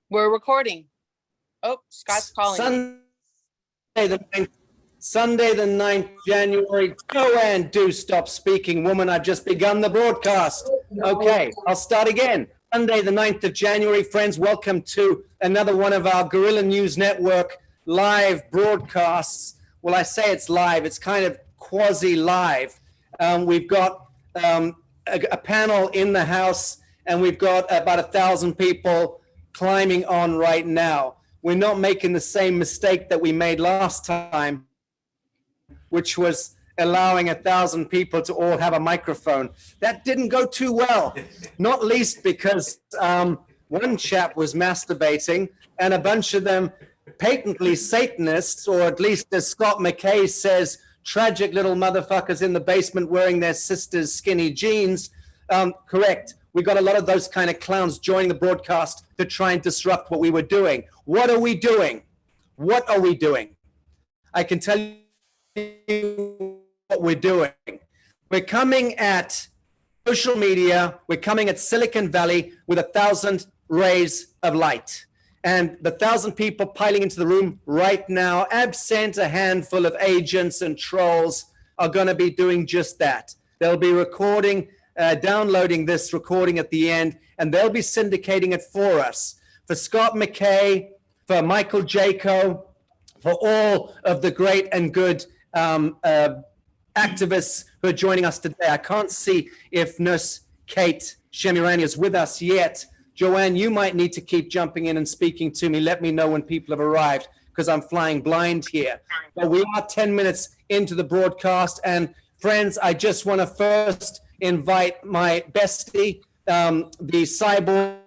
We're recording. Oh, Scott's calling. Sunday the 9th January. Joanne, do stop speaking, woman. I've just begun the broadcast. Okay, I'll start again. Sunday the 9th of January, friends. Welcome to another one of our Guerrilla News Network live broadcasts. Well, I say it's live. It's kind of quasi-live. We've got a panel in the house, and we've got about 1,000 people climbing on right now. We're not making the same mistake that we made last time, which was allowing 1,000 people to all have a microphone. That didn't go too well, not least because one chap was masturbating and a bunch of them patently Satanists, or at least as Scott McKay says, tragic little motherfuckers in the basement wearing their sister's skinny jeans. Correct. We got a lot of those kind of clowns joining the broadcast to try and disrupt what we were doing. What are we doing? What are we doing? I can tell you what we're doing. We're coming at social media. We're coming at Silicon Valley with 1,000 rays of light. And the 1,000 people piling into the room right now, absent a handful of agents and trolls, are going to be doing just that. They'll be recording, downloading this recording at the end, and they'll be syndicating it for us. For Scott McKay, for Michael Jaco, for all of the great and good activists who are joining us today. I can't see if Nurse Kate Shemirani is with us yet. Joanne, you might need to keep jumping in and speaking to me. Let me know when people have arrived, because I'm flying blind here. But we are 10 minutes into the broadcast. And friends, I just want to first invite my bestie, the cyborg,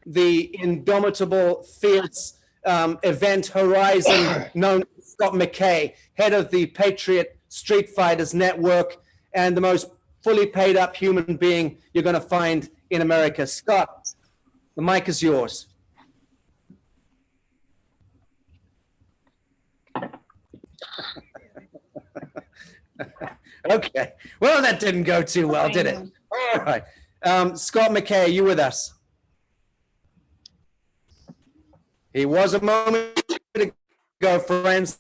the indomitable, fierce event horizon, known as Scott McKay, head of the Patriot Street Fighters Network, and the most fully paid up human being you're going to find in America. Scott, the mic is yours. Okay. Well, that didn't go too well, did it? All right. Scott McKay, are you with us? He was a moment ago, friends.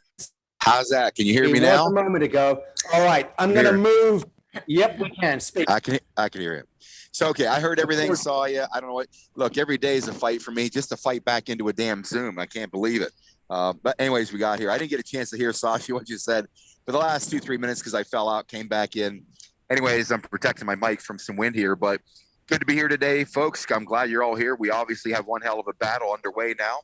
How's that? Can you hear me now? A moment ago. All right. I'm going to move. Yep, we can. Speak. I can hear you. So, okay, I heard everything, saw you. I don't know what. Look, every day is a fight for me, just to fight back into a damn Zoom. I can't believe it. But anyways, we got here. I didn't get a chance to hear, Sasha, what you said for the last 2-3 minutes because I fell out, came back in. Anyways, I'm protecting my mic from some wind here, but good to be here today, folks. I'm glad you're all here. We obviously have one hell of a battle underway now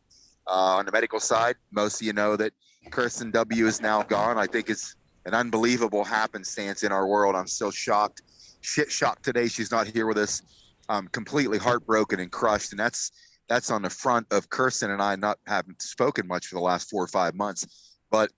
on the medical side. Most of you know that Kirsten W. is now gone. I think it's an unbelievable happenstance in our world. I'm still shocked. Shit shocked today. She's not here with us. I'm completely heartbroken and crushed. And that's on the front of Kirsten and I not having spoken much for the last 4 or 5 months. But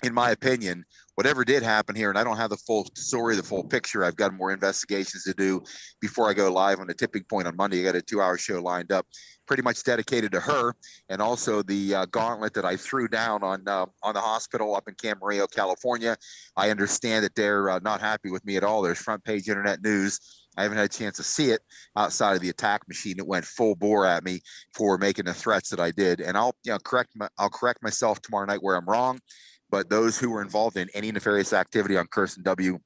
in my opinion, whatever did happen here, and I don't have the full story, the full picture. I've got more investigations to do before I go live on the tipping point on Monday. I got a 2-hour show lined up, pretty much dedicated to her, and also the gauntlet that I threw down on the hospital up in Camarillo, California. I understand that they're not happy with me at all. There's front page internet news. I haven't had a chance to see it outside of the attack machine that went full bore at me for making the threats that I did. And I'll correct myself tomorrow night where I'm wrong. But those who were involved in any nefarious activity on Kirsten W.,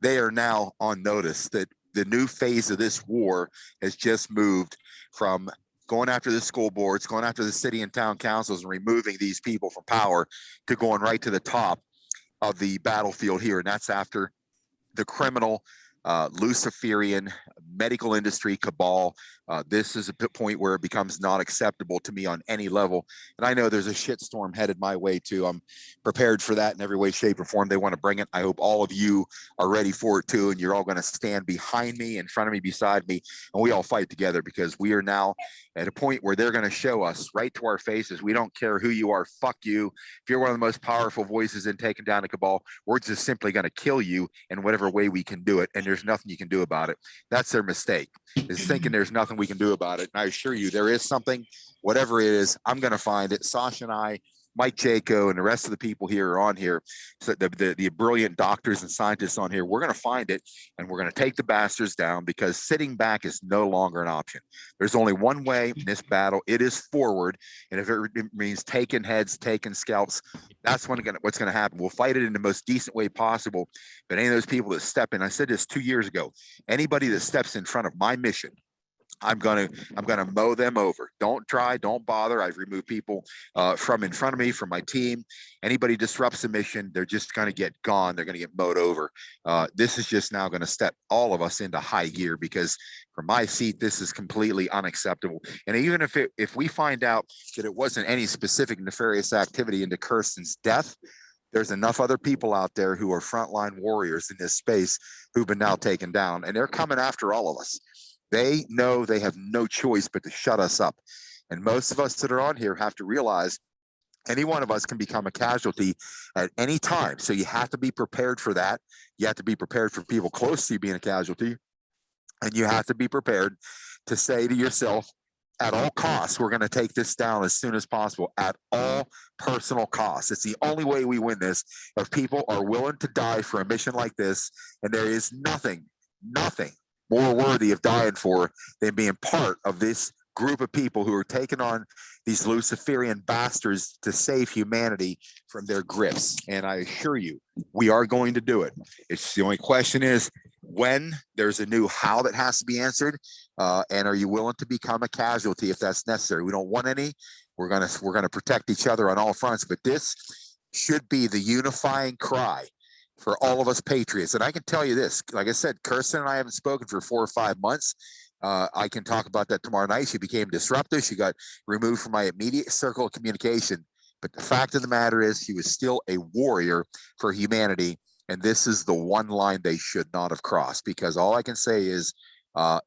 they are now on notice that the new phase of this war has just moved from going after the school boards, going after the city and town councils and removing these people from power to going right to the top of the battlefield here. And that's after the criminal Luciferian medical industry cabal. This is a point where it becomes not acceptable to me on any level. And I know there's a shitstorm headed my way too. I'm prepared for that in every way, shape, or form they want to bring it. I hope all of you are ready for it too. And you're all going to stand behind me, in front of me, beside me, and we all fight together, because we are now at a point where they're going to show us right to our faces. We don't care who you are. Fuck you. If you're one of the most powerful voices in taking down the cabal, we're just simply going to kill you in whatever way we can do it. And there's nothing you can do about it. That's their mistake, is thinking there's nothing we can do about it. And I assure you there is something. Whatever it is, I'm going to find it. Sasha and I, Mike Jaco and the rest of the people here are on here, so the brilliant doctors and scientists on here, we're going to find it and we're going to take the bastards down, because sitting back is no longer an option. There's only one way in this battle. It is forward. And if it means taking heads, taking scalps, that's what's going to happen. We'll fight it in the most decent way possible. But any of those people that step in, I said this 2 years ago, anybody that steps in front of my mission, I'm gonna mow them over. Don't bother. I've removed people from in front of me, from my team. Anybody disrupts the mission, they're just gonna get gone. They're gonna get mowed over. This is just now gonna step all of us into high gear, because from my seat, this is completely unacceptable. And even if we find out that it wasn't any specific nefarious activity into Kirsten's death, there's enough other people out there who are frontline warriors in this space who've been now taken down, and they're coming after all of us. They know they have no choice but to shut us up. And most of us that are on here have to realize any one of us can become a casualty at any time. So you have to be prepared for that. You have to be prepared for people close to you being a casualty. And you have to be prepared to say to yourself, at all costs, we're going to take this down as soon as possible, at all personal costs. It's the only way we win this. If people are willing to die for a mission like this, and there is nothing more worthy of dying for than being part of this group of people who are taking on these Luciferian bastards to save humanity from their grips. And I assure you, we are going to do it. It's the only question is when. There's a new how that has to be answered. And are you willing to become a casualty if that's necessary? We don't want any. We're gonna protect each other on all fronts, but this should be the unifying cry for all of us patriots. And I can tell you this, like I said, Kirsten and I haven't spoken for 4 or 5 months. I can talk about that tomorrow night. She became disruptive. She got removed from my immediate circle of communication. But the fact of the matter is she was still a warrior for humanity. And this is the one line they should not have crossed, because all I can say is,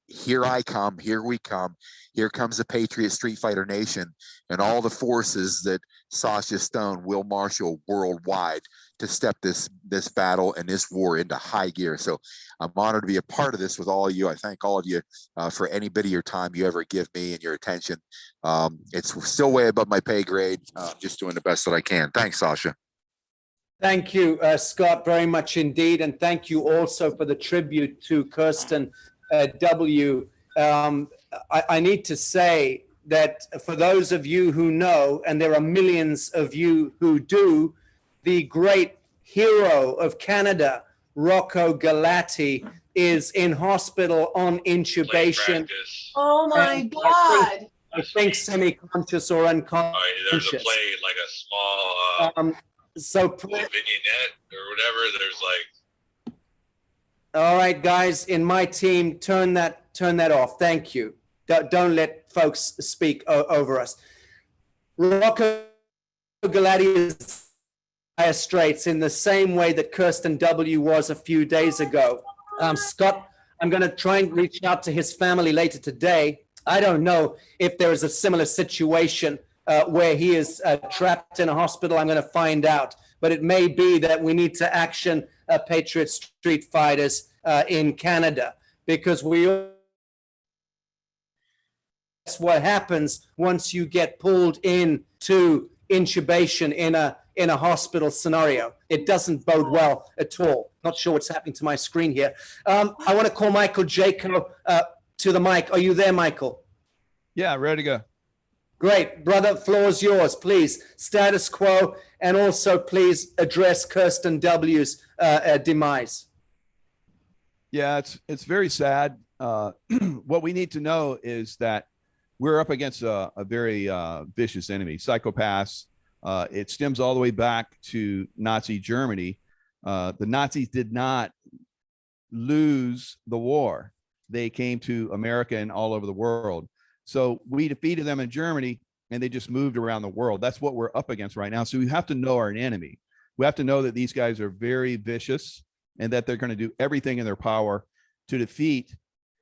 here I come, here we come, here comes the Patriot Street Fighter Nation and all the forces that Sasha Stone will marshal worldwide to step this battle and this war into high gear. So I'm honored to be a part of this with all of you. I thank all of you for any bit of your time you ever give me and your attention. It's still way above my pay grade. Just doing the best that I can. Thanks, Sasha. Thank you, Scott, very much indeed. And thank you also for the tribute to Kirsten W. I need to say that for those of you who know, and there are millions of you who do, the great hero of Canada, Rocco Galati, is in hospital on intubation. Oh my God. I think semi-conscious or unconscious. There's a play, like a small vignette or whatever. There's like. All right, guys, in my team, turn that off. Thank you. Don't let folks speak over us. Rocco Galati is dire straits in the same way that Kirsten W. was a few days ago. Scott, I'm going to try and reach out to his family later today. I don't know if there is a similar situation where he is trapped in a hospital. I'm going to find out. But it may be that we need to action Patriot Street Fighters in Canada, because that's what happens once you get pulled into intubation in a hospital scenario. It doesn't bode well at all. Not sure what's happening to my screen here. I want to call Michael Jaco to the mic. Are you there, Michael? Yeah, ready to go. Great. Brother, floor is yours. Please, status quo, and also please address Kirsten W.'s demise. Yeah, it's very sad. What we need to know is that we're up against a very vicious enemy, psychopaths. It stems all the way back to Nazi Germany. The Nazis did not lose the war. They came to America and all over the world. So we defeated them in Germany, and they just moved around the world. That's what we're up against right now. So we have to know our enemy. We have to know that these guys are very vicious and that they're going to do everything in their power to defeat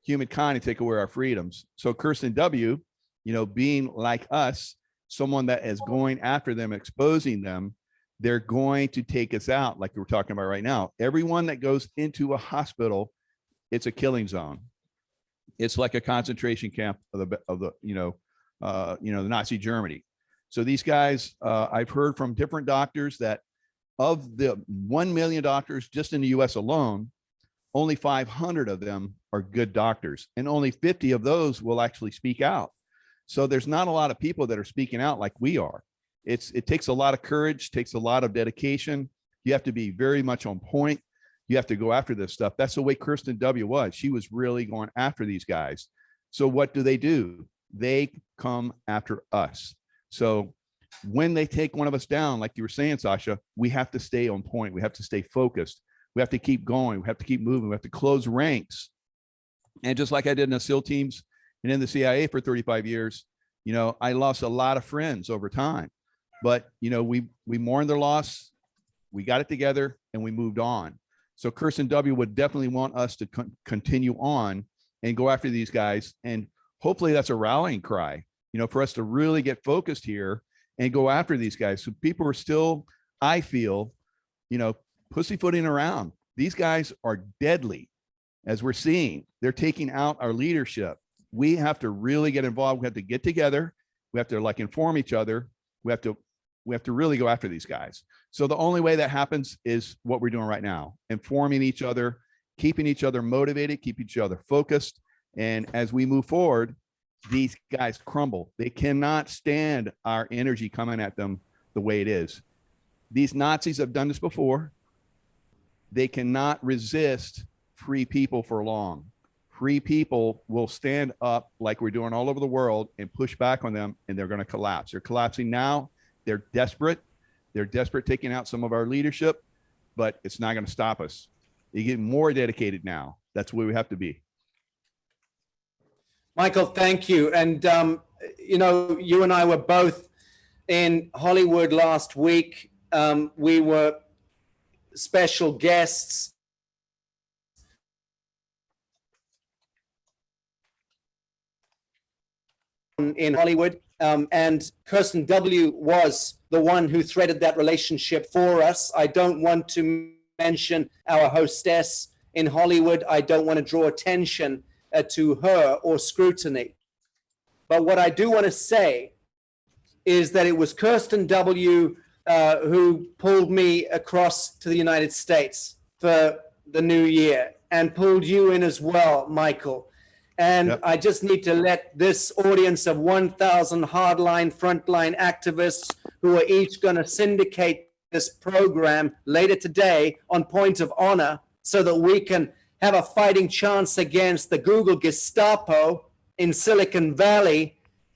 humankind and take away our freedoms. So Kirsten W., being like us, someone that is going after them, exposing them, they're going to take us out like we're talking about right now. Everyone that goes into a hospital, it's a killing zone. It's like a concentration camp of the Nazi Germany. So these guys, I've heard from different doctors that of the 1 million doctors just in the US alone, only 500 of them are good doctors, and only 50 of those will actually speak out. So there's not a lot of people that are speaking out like we are. It takes a lot of courage, takes a lot of dedication. You have to be very much on point. You have to go after this stuff. That's the way Kirsten W was. She was really going after these guys. So what do? They come after us. So when they take one of us down, like you were saying, Sasha, we have to stay on point. We have to stay focused. We have to keep going. We have to keep moving. We have to close ranks. And just like I did in the SEAL teams and in the CIA for 35 years, I lost a lot of friends over time. But, we mourned their loss. We got it together and we moved on. So Kirsten W would definitely want us to continue on and go after these guys. And hopefully that's a rallying cry, for us to really get focused here and go after these guys. So people are still, I feel, pussyfooting around. These guys are deadly, as we're seeing. They're taking out our leadership. We have to really get involved. We have to get together. We have to inform each other. We have to really go after these guys. So the only way that happens is what we're doing right now, informing each other, keeping each other motivated, keep each other focused. And as we move forward, these guys crumble. They cannot stand our energy coming at them the way it is. These Nazis have done this before. They cannot resist free people for long. Free people will stand up like we're doing all over the world and push back on them, and they're going to collapse. They're collapsing now. They're desperate. They're desperate, taking out some of our leadership, but it's not going to stop us. They get more dedicated now. That's where we have to be. Michael, thank you. And, you and I were both in Hollywood last week. We were special guests. In Hollywood. And Kirsten W was the one who threaded that relationship for us. I don't want to mention our hostess in Hollywood. I don't want to draw attention to her or scrutiny. But what I do want to say is that it was Kirsten W who pulled me across to the United States for the new year and pulled you in as well, Michael. And yep. I just need to let this audience of 1,000 hardline, frontline activists who are each going to syndicate this program later today on Point of Honor so that we can have a fighting chance against the Google Gestapo in Silicon Valley.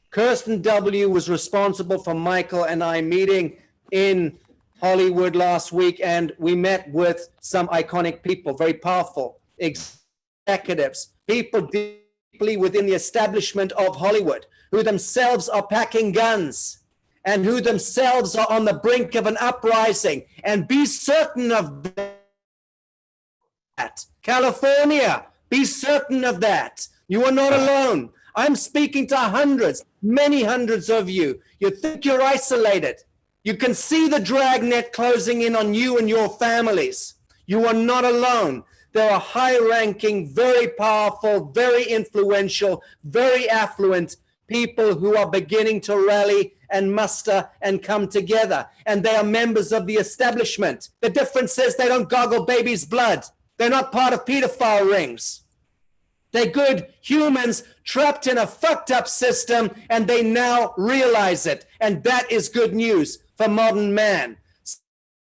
Kirsten W was responsible for Michael and I meeting in Hollywood last week, and we met with some iconic people, very powerful executives, people deeply within the establishment of Hollywood, who themselves are packing guns and who themselves are on the brink of an uprising. And be certain of that. California, be certain of that. You are not alone. I'm speaking to hundreds, many hundreds of you. You think you're isolated. You can see the dragnet closing in on you and your families. You are not alone. There are high-ranking, very powerful, very influential, very affluent people who are beginning to rally and muster and come together. And they are members of the establishment. The difference is they don't goggle babies' blood. They're not part of pedophile rings. They're good humans trapped in a fucked up system, and they now realize it. And that is good news for modern man.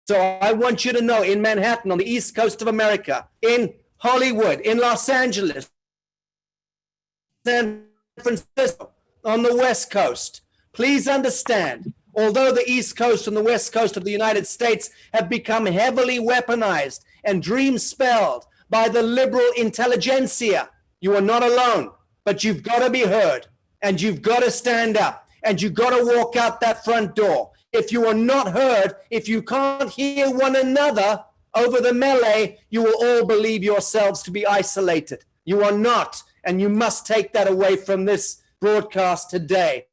So I want you to know, in Manhattan, on the East Coast of America, in Hollywood, in Los Angeles, San Francisco, on the West Coast, please understand, although the East Coast and the West Coast of the United States have become heavily weaponized and dream-spelled by the liberal intelligentsia, you are not alone, but you've got to be heard, and you've got to stand up, and you've got to walk out that front door. If you are not heard, if you can't hear one another over the melee, you will all believe yourselves to be isolated. You are not, and you must take that away from this broadcast today.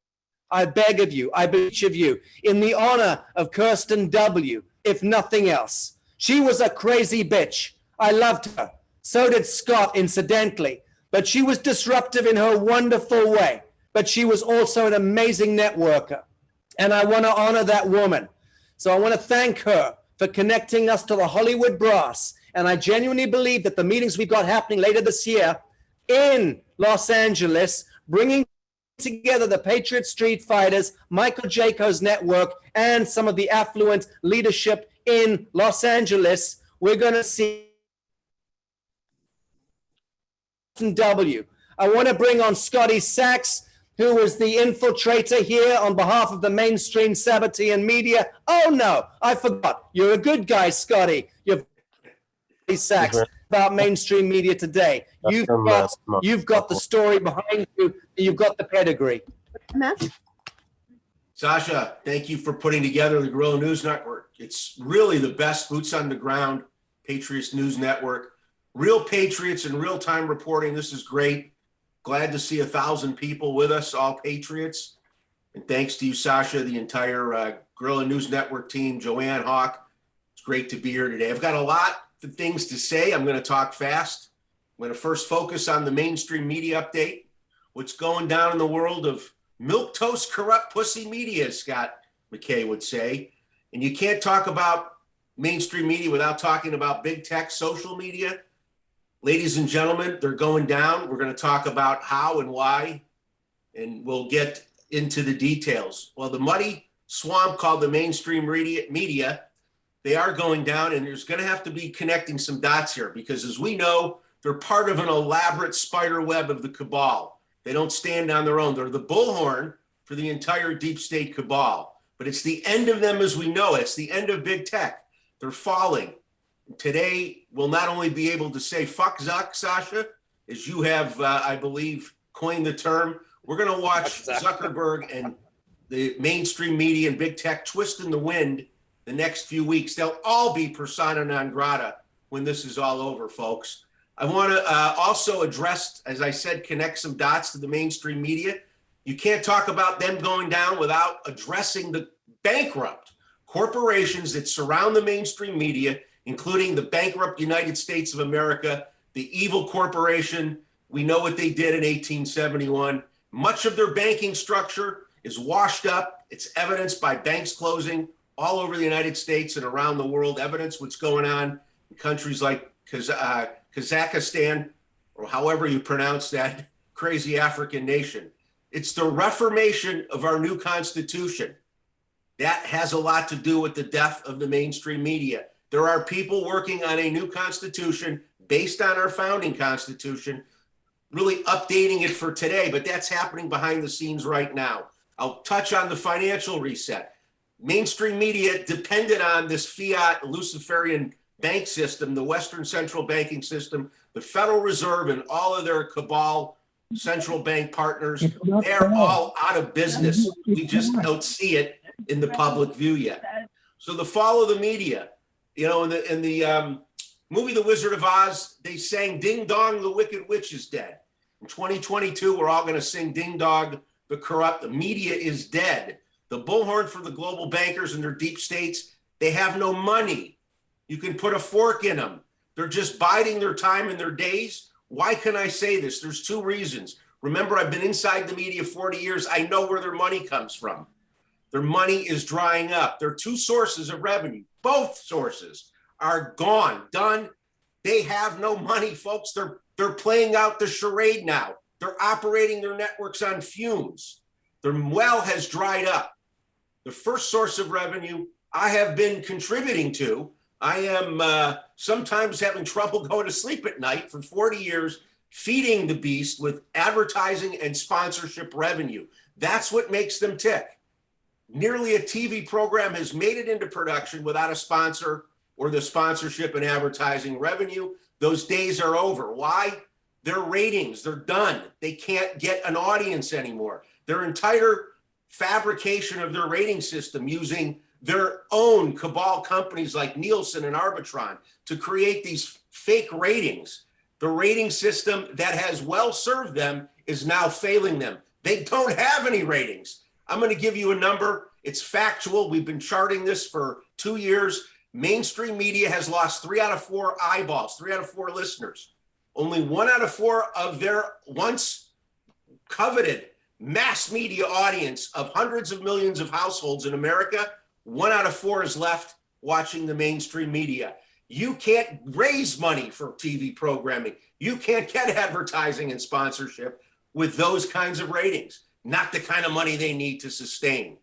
I beg of you, I beg each of you, in the honor of Kirsten W., if nothing else. She was a crazy bitch. I loved her. So did Scott, incidentally. But she was disruptive in her wonderful way. But she was also an amazing networker. And I want to honor that woman. So I want to thank her for connecting us to the Hollywood brass. And I genuinely believe that the meetings we've got happening later this year in Los Angeles, bringing together the Patriot Street Fighters, Michael Jaco's network, and some of the affluent leadership in Los Angeles, we're going to see W. I want to bring on Scotty Saks, who was the infiltrator here on behalf of the mainstream Sabbatean media. Oh, no, I forgot. You're a good guy, Scotty. You're Saks about mainstream media today. You've got the story behind you. You've got the pedigree. Sasha, thank you for putting together the Guerrilla News Network. It's really the best boots on the ground Patriots News Network. Real Patriots and real-time reporting. This is great. Glad to see 1,000 people with us, all Patriots. And thanks to you, Sasha, the entire Guerrilla News Network team, Joanne Hawk. It's great to be here today. I've got a lot of things to say. I'm going to talk fast. I'm going to first focus on the mainstream media update. What's going down in the world of milquetoast, corrupt pussy media, as Scott McKay would say. And you can't talk about mainstream media without talking about big tech, social media. Ladies and gentlemen, they're going down. We're going to talk about how and why, and we'll get into the details. Well, the muddy swamp called the mainstream media, they are going down, and there's going to have to be connecting some dots here because, as we know, they're part of an elaborate spider web of the cabal. They don't stand on their own. They're the bullhorn for the entire deep state cabal. But it's the end of them as we know it. It's the end of big tech. They're falling. Today, we'll not only be able to say fuck Zuck, Sasha, as you have, I believe, coined the term. We're going to watch Zuckerberg and the mainstream media and big tech twist in the wind the next few weeks. They'll all be persona non grata when this is all over, folks. I want to also address, as I said, connect some dots to the mainstream media. You can't talk about them going down without addressing the bankrupt corporations that surround the mainstream media, including the bankrupt United States of America, the evil corporation. We know what they did in 1871. Much of their banking structure is washed up. It's evidenced by banks closing all over the United States and around the world. Evidence what's going on in countries like Kazakhstan, or however you pronounce that crazy African nation. It's the reformation of our new Constitution. That has a lot to do with the death of the mainstream media. There are people working on a new Constitution based on our founding Constitution, really updating it for today, but that's happening behind the scenes right now. I'll touch on the financial reset. Mainstream media depended on this fiat Luciferian bank system, the Western central banking system, the Federal Reserve, and all of their cabal central bank partners. They're all out of business. We just don't see it in the public view yet. So the fall of the media, you know, in the movie The Wizard of Oz, they sang "Ding Dong, the Wicked Witch is Dead." In 2022, we're all going to sing "Ding Dong, the corrupt the media is dead." The bullhorn for the global bankers and their deep states, they have no money. You can put a fork in them. They're just biding their time and their days. Why can I say this? There's two reasons. Remember, I've been inside the media 40 years. I know where their money comes from. Their money is drying up. There are two sources of revenue. Both sources are gone, done. They have no money, folks. They're playing out the charade now. They're operating their networks on fumes. Their well has dried up. The first source of revenue I have been contributing to. I am sometimes having trouble going to sleep at night for 40 years, feeding the beast with advertising and sponsorship revenue. That's what makes them tick. Nearly a TV program has made it into production without a sponsor or the sponsorship and advertising revenue. Those days are over. Why? Their ratings, they're done. They can't get an audience anymore. Their entire fabrication of their rating system using their own cabal companies like Nielsen and Arbitron to create these fake ratings. The rating system that has well served them is now failing them. They don't have any ratings. I'm going to give you a number. It's factual. We've been charting this for 2 years. Mainstream media has lost 3 out of 4 eyeballs, 3 out of 4 listeners. Only 1 out of 4 of their once coveted mass media audience of hundreds of millions of households in America, 1 out of 4 is left watching the mainstream media. You can't raise money for TV programming. You can't get advertising and sponsorship with those kinds of ratings, not the kind of money they need to sustain.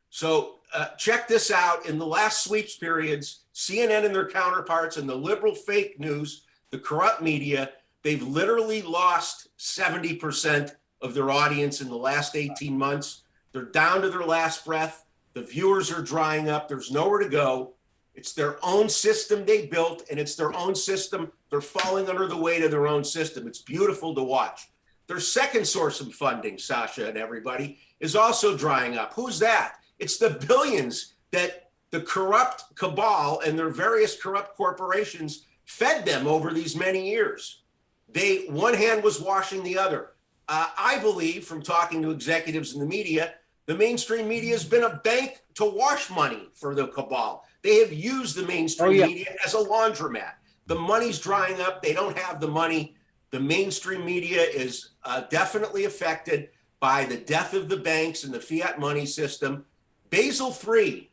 So check this out. In the last sweeps periods, CNN and their counterparts and the liberal fake news, the corrupt media, they've literally lost 70% of their audience in the last 18 months. They're down to their last breath. The viewers are drying up. There's nowhere to go. It's their own system they built, and it's their own system. They're falling under the weight of their own system. It's beautiful to watch. Their second source of funding, Sasha and everybody, is also drying up. Who's that? It's the billions that the corrupt cabal and their various corrupt corporations fed them over these many years. One hand was washing the other. I believe, from talking to executives in the media, the mainstream media has been a bank to wash money for the cabal. They have used the mainstream media as a laundromat. The money's drying up. They don't have the money. The mainstream media is definitely affected by the death of the banks and the fiat money system. Basel III,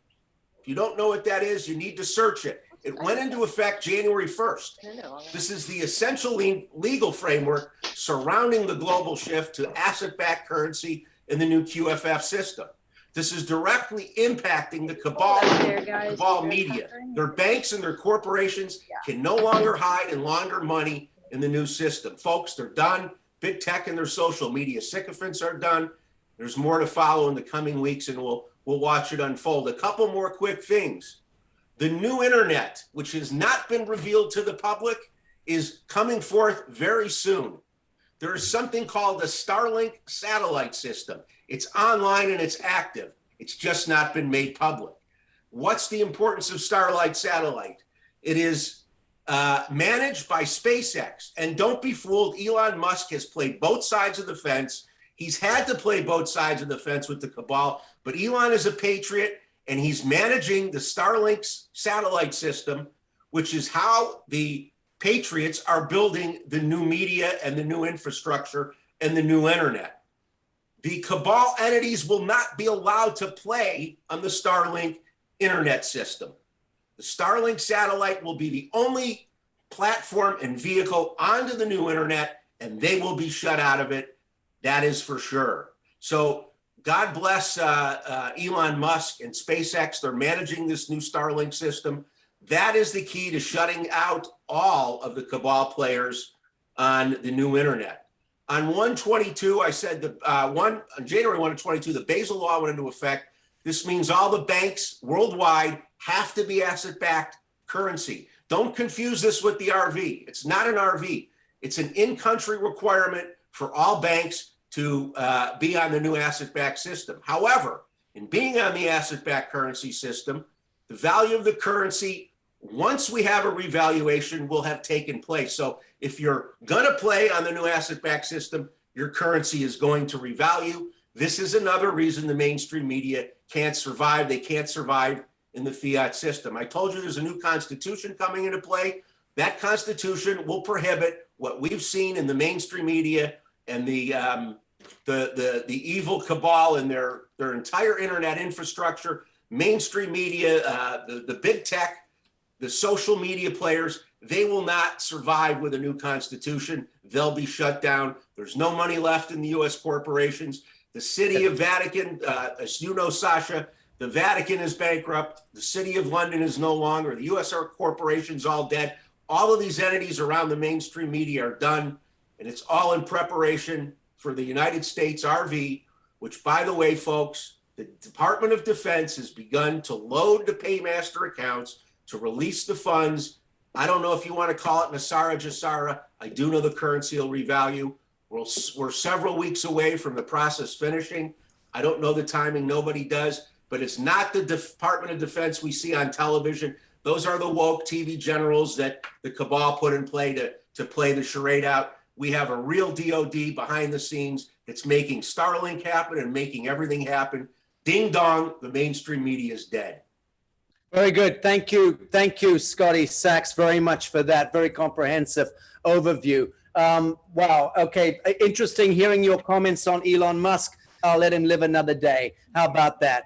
if you don't know what that is, you need to search it. It went into effect January 1st. This is the essential legal framework surrounding the global shift to asset-backed currency in the new QFF system. This is directly impacting the cabal and cabal media. Their banks and their corporations can no longer hide and launder money in the new system. Folks, they're done. Big tech and their social media sycophants are done. There's more to follow in the coming weeks, and we'll watch it unfold. A couple more quick things. The new internet, which has not been revealed to the public, is coming forth very soon. There is something called the Starlink satellite system. It's online and it's active. It's just not been made public. What's the importance of Starlink satellite? It is managed by SpaceX. And don't be fooled, Elon Musk has played both sides of the fence. He's had to play both sides of the fence with the cabal, but Elon is a patriot, and he's managing the Starlink satellite system, which is how the patriots are building the new media and the new infrastructure and the new internet. The cabal entities will not be allowed to play on the Starlink internet system. The Starlink satellite will be the only platform and vehicle onto the new internet, and they will be shut out of it. That is for sure. So God bless Elon Musk and SpaceX. They're managing this new Starlink system. That is the key to shutting out all of the cabal players on the new internet. On 1/22, I said on January 1 of 22, the Basel Law went into effect. This means all the banks worldwide have to be asset-backed currency. Don't confuse this with the RV. It's not an RV. It's an in-country requirement for all banks to be on the new asset-backed system. However, in being on the asset-backed currency system, the value of the currency, once we have a revaluation, will have taken place. So if you're going to play on the new asset-backed system, your currency is going to revalue. This is another reason the mainstream media can't survive. They can't survive in the fiat system. I told you there's a new constitution coming into play. That constitution will prohibit what we've seen in the mainstream media and the evil cabal and their entire internet infrastructure, mainstream media, the big tech, the social media players. They will not survive with a new constitution. They'll be shut down. There's no money left in the U.S. corporations. The city of Vatican, as you know, Sasha, the Vatican is bankrupt. The city of London is no longer. The U.S. corporation's all dead. All of these entities around the mainstream media are done, and it's all in preparation for the United States RV, which, by the way, folks, the Department of Defense has begun to load the paymaster accounts to release the funds. I don't know if you want to call it Nasara Jasara. I do know the currency will revalue. We're several weeks away from the process finishing. I don't know the timing. Nobody does. But it's not the Department of Defense we see on television. Those are the woke TV generals that the cabal put in play to play the charade out. We have a real DOD behind the scenes. It's making Starlink happen and making everything happen. Ding dong, the mainstream media is dead. Very good. Thank you. Thank you, Scotty Saks, very much for that very comprehensive overview. Wow. Okay. Interesting hearing your comments on Elon Musk. I'll let him live another day. How about that?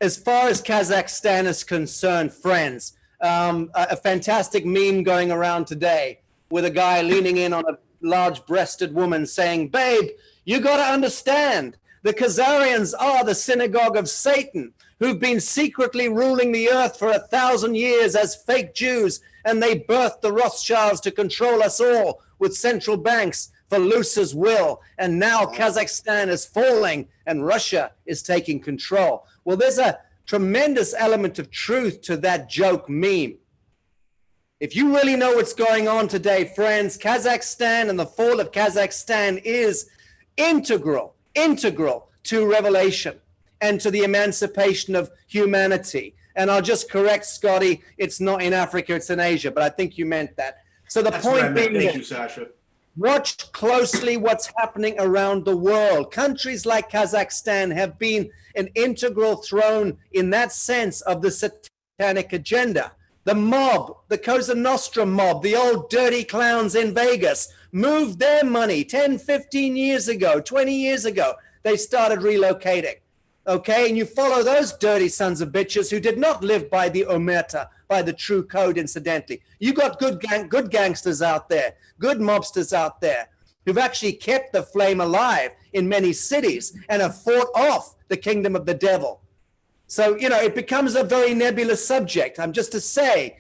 As far as Kazakhstan is concerned, friends, a fantastic meme going around today with a guy leaning in on a large-breasted woman saying, babe, you got to understand, the Khazarians are the synagogue of Satan, who've been secretly ruling the earth for 1,000 years as fake Jews, and they birthed the Rothschilds to control us all with central banks for Luce's will. And now Kazakhstan is falling and Russia is taking control. Well, there's a tremendous element of truth to that joke meme. If you really know what's going on today, friends, Kazakhstan and the fall of Kazakhstan is integral to revelation and to the emancipation of humanity. And I'll just correct Scotty, it's not in Africa, it's in Asia, but I think you meant that. So the point being, thank you, Sasha. Watch closely what's happening around the world. Countries like Kazakhstan have been an integral throne in that sense of the satanic agenda. The mob, the Cosa Nostra mob, the old dirty clowns in Vegas, moved their money 10, 15 years ago, 20 years ago. They started relocating. Okay, and you follow those dirty sons of bitches who did not live by the omerta, by the true code, incidentally. You got good gangsters out there, good mobsters out there who've actually kept the flame alive in many cities and have fought off the kingdom of the devil. So, you know, it becomes a very nebulous subject. I'm just to say,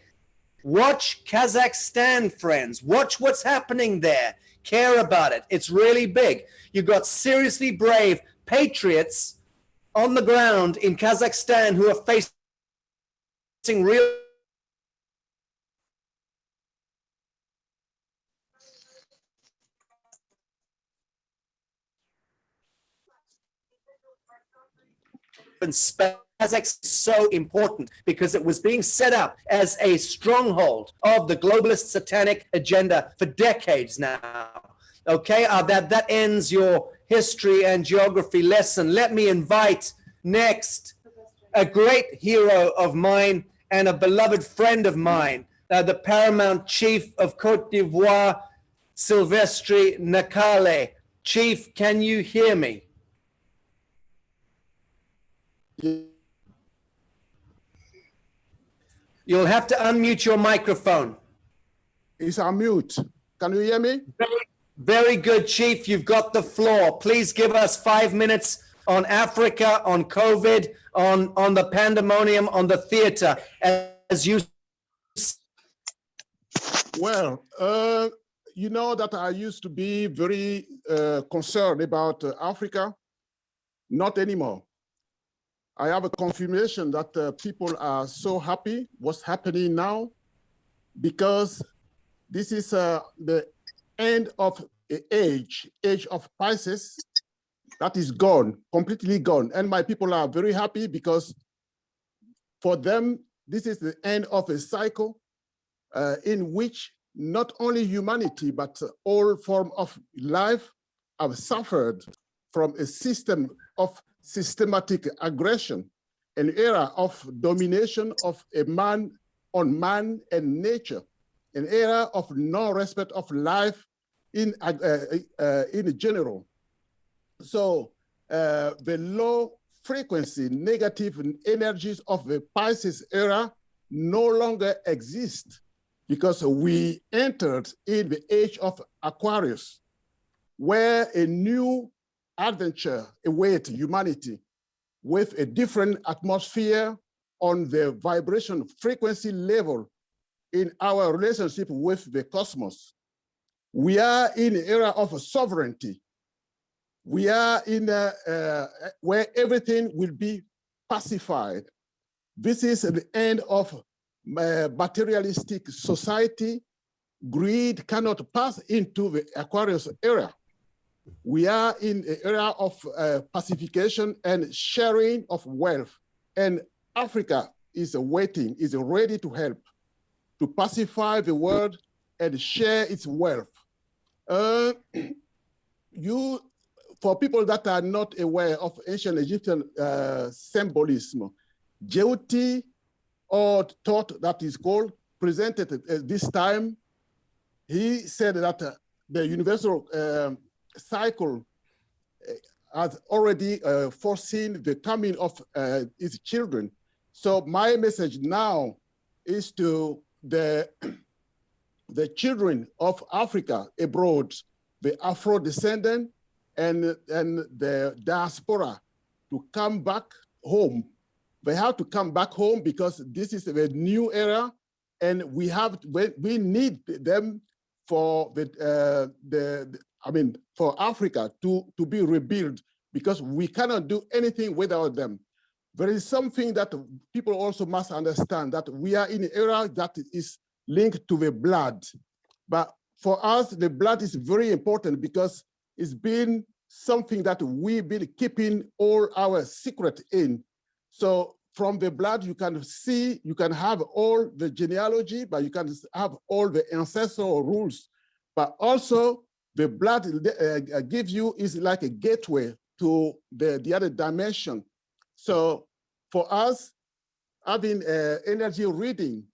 watch Kazakhstan, friends. Watch what's happening there. Care about it. It's really big. You've got seriously brave patriots on the ground in Kazakhstan who are facing real Kazakhstan is so important because it was being set up as a stronghold of the globalist satanic agenda for decades now. Okay, that ends your history and geography lesson. Let me invite next a great hero of mine and a beloved friend of mine, the paramount chief of Côte d'Ivoire, Sylvestre Gnakale. Chief, can you hear me? You'll have to unmute your microphone. It's on mute. Can you hear me? Very good, Chief. You've got the floor. Please give us 5 minutes on Africa, on COVID, on the pandemonium, on the theater, as you. Well, you know that I used to be very concerned about Africa. Not anymore. I have a confirmation that people are so happy what's happening now, because this is the end of the age of Pisces that is gone, completely gone. And my people are very happy because for them, this is the end of a cycle in which not only humanity, but all forms of life have suffered from a system of systematic aggression, an era of domination of a man on man and nature, an era of no respect of life in general. So the low frequency negative energies of the Pisces era no longer exist because we entered in the age of Aquarius, where a new adventure awaits humanity with a different atmosphere on the vibration frequency level in our relationship with the cosmos. We are in an era of sovereignty. We are in where everything will be pacified. This is the end of materialistic society. Greed cannot pass into the Aquarius era. We are in an era of pacification and sharing of wealth. And Africa is waiting, is ready to help, to pacify the world and share its wealth. For people that are not aware of ancient Egyptian symbolism, Jeuti, or thought that is called, presented at this time, he said that the universal cycle has already foreseen the coming of its children. So my message now is to the children of Africa abroad, the Afro-descendant and the diaspora, to come back home. They have to come back home because this is a new era, and we need them for for Africa to be rebuilt, because we cannot do anything without them. There is something that people also must understand, that we are in an era that is linked to the blood. But for us, the blood is very important because it's been something that we've been keeping all our secret in. So from the blood, you can see, you can have all the genealogy, but you can have all the ancestral rules. But also the blood gives you is like a gateway to the other dimension. So for us, having energy reading,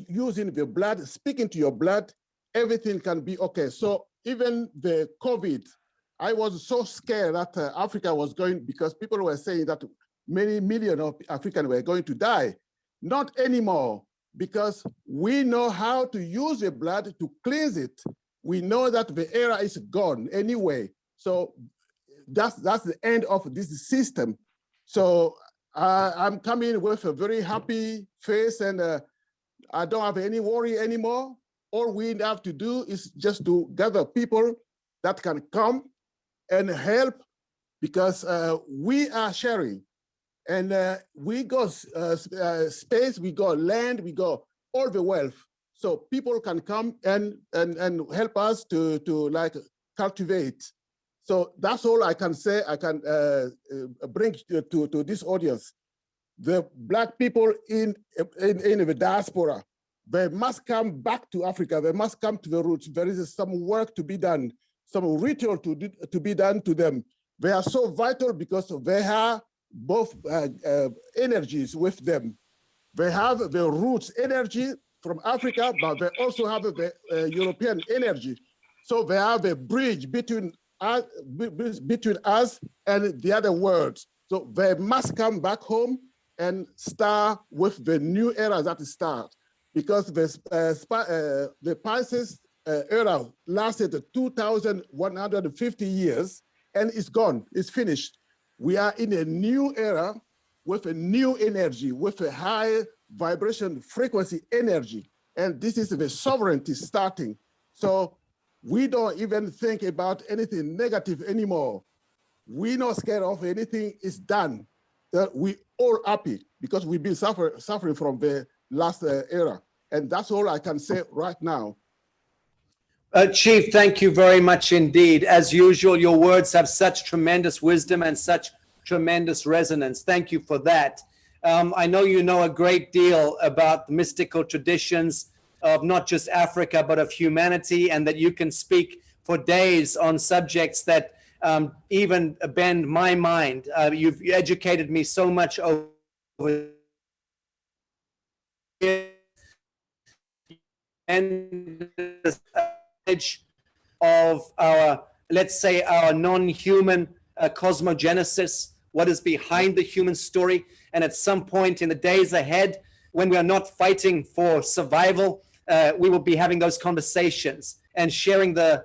using the blood, speaking to your blood, everything can be okay. So even the COVID, I was so scared that Africa was going, because people were saying that many million of Africans were going to die. Not anymore, because we know how to use the blood to cleanse it. We know that the era is gone anyway. So that's the end of this system. So I'm coming with a very happy face, and I don't have any worry anymore. All we have to do is just to gather people that can come and help, because we are sharing. And we got space, we got land, we got all the wealth. So people can come and help us to like cultivate. So that's all I can say. I can bring to this audience. The Black people in the diaspora, they must come back to Africa. They must come to the roots. There is some work to be done, some ritual to be done to them. They are so vital because they have both energies with them. They have the roots energy from Africa, but they also have the European energy. So they have a bridge between us and the other world. So they must come back home and start with the new era that start, because the Pisces era lasted 2,150 years and it's gone, it's finished. We are in a new era with a new energy, with a high vibration frequency energy. And this is the sovereignty starting. So we don't even think about anything negative anymore. We're not scared of anything, it's done. We all happy because we've been suffering from the last era. And that's all I can say right now. Chief, thank you very much indeed. As usual, your words have such tremendous wisdom and such tremendous resonance. Thank you for that. I know you know a great deal about the mystical traditions of not just Africa, but of humanity, and that you can speak for days on subjects that even bend my mind. You've educated me so much over and of our, let's say, our non-human cosmogenesis, what is behind the human story. And at some point in the days ahead, when we are not fighting for survival, we will be having those conversations and sharing the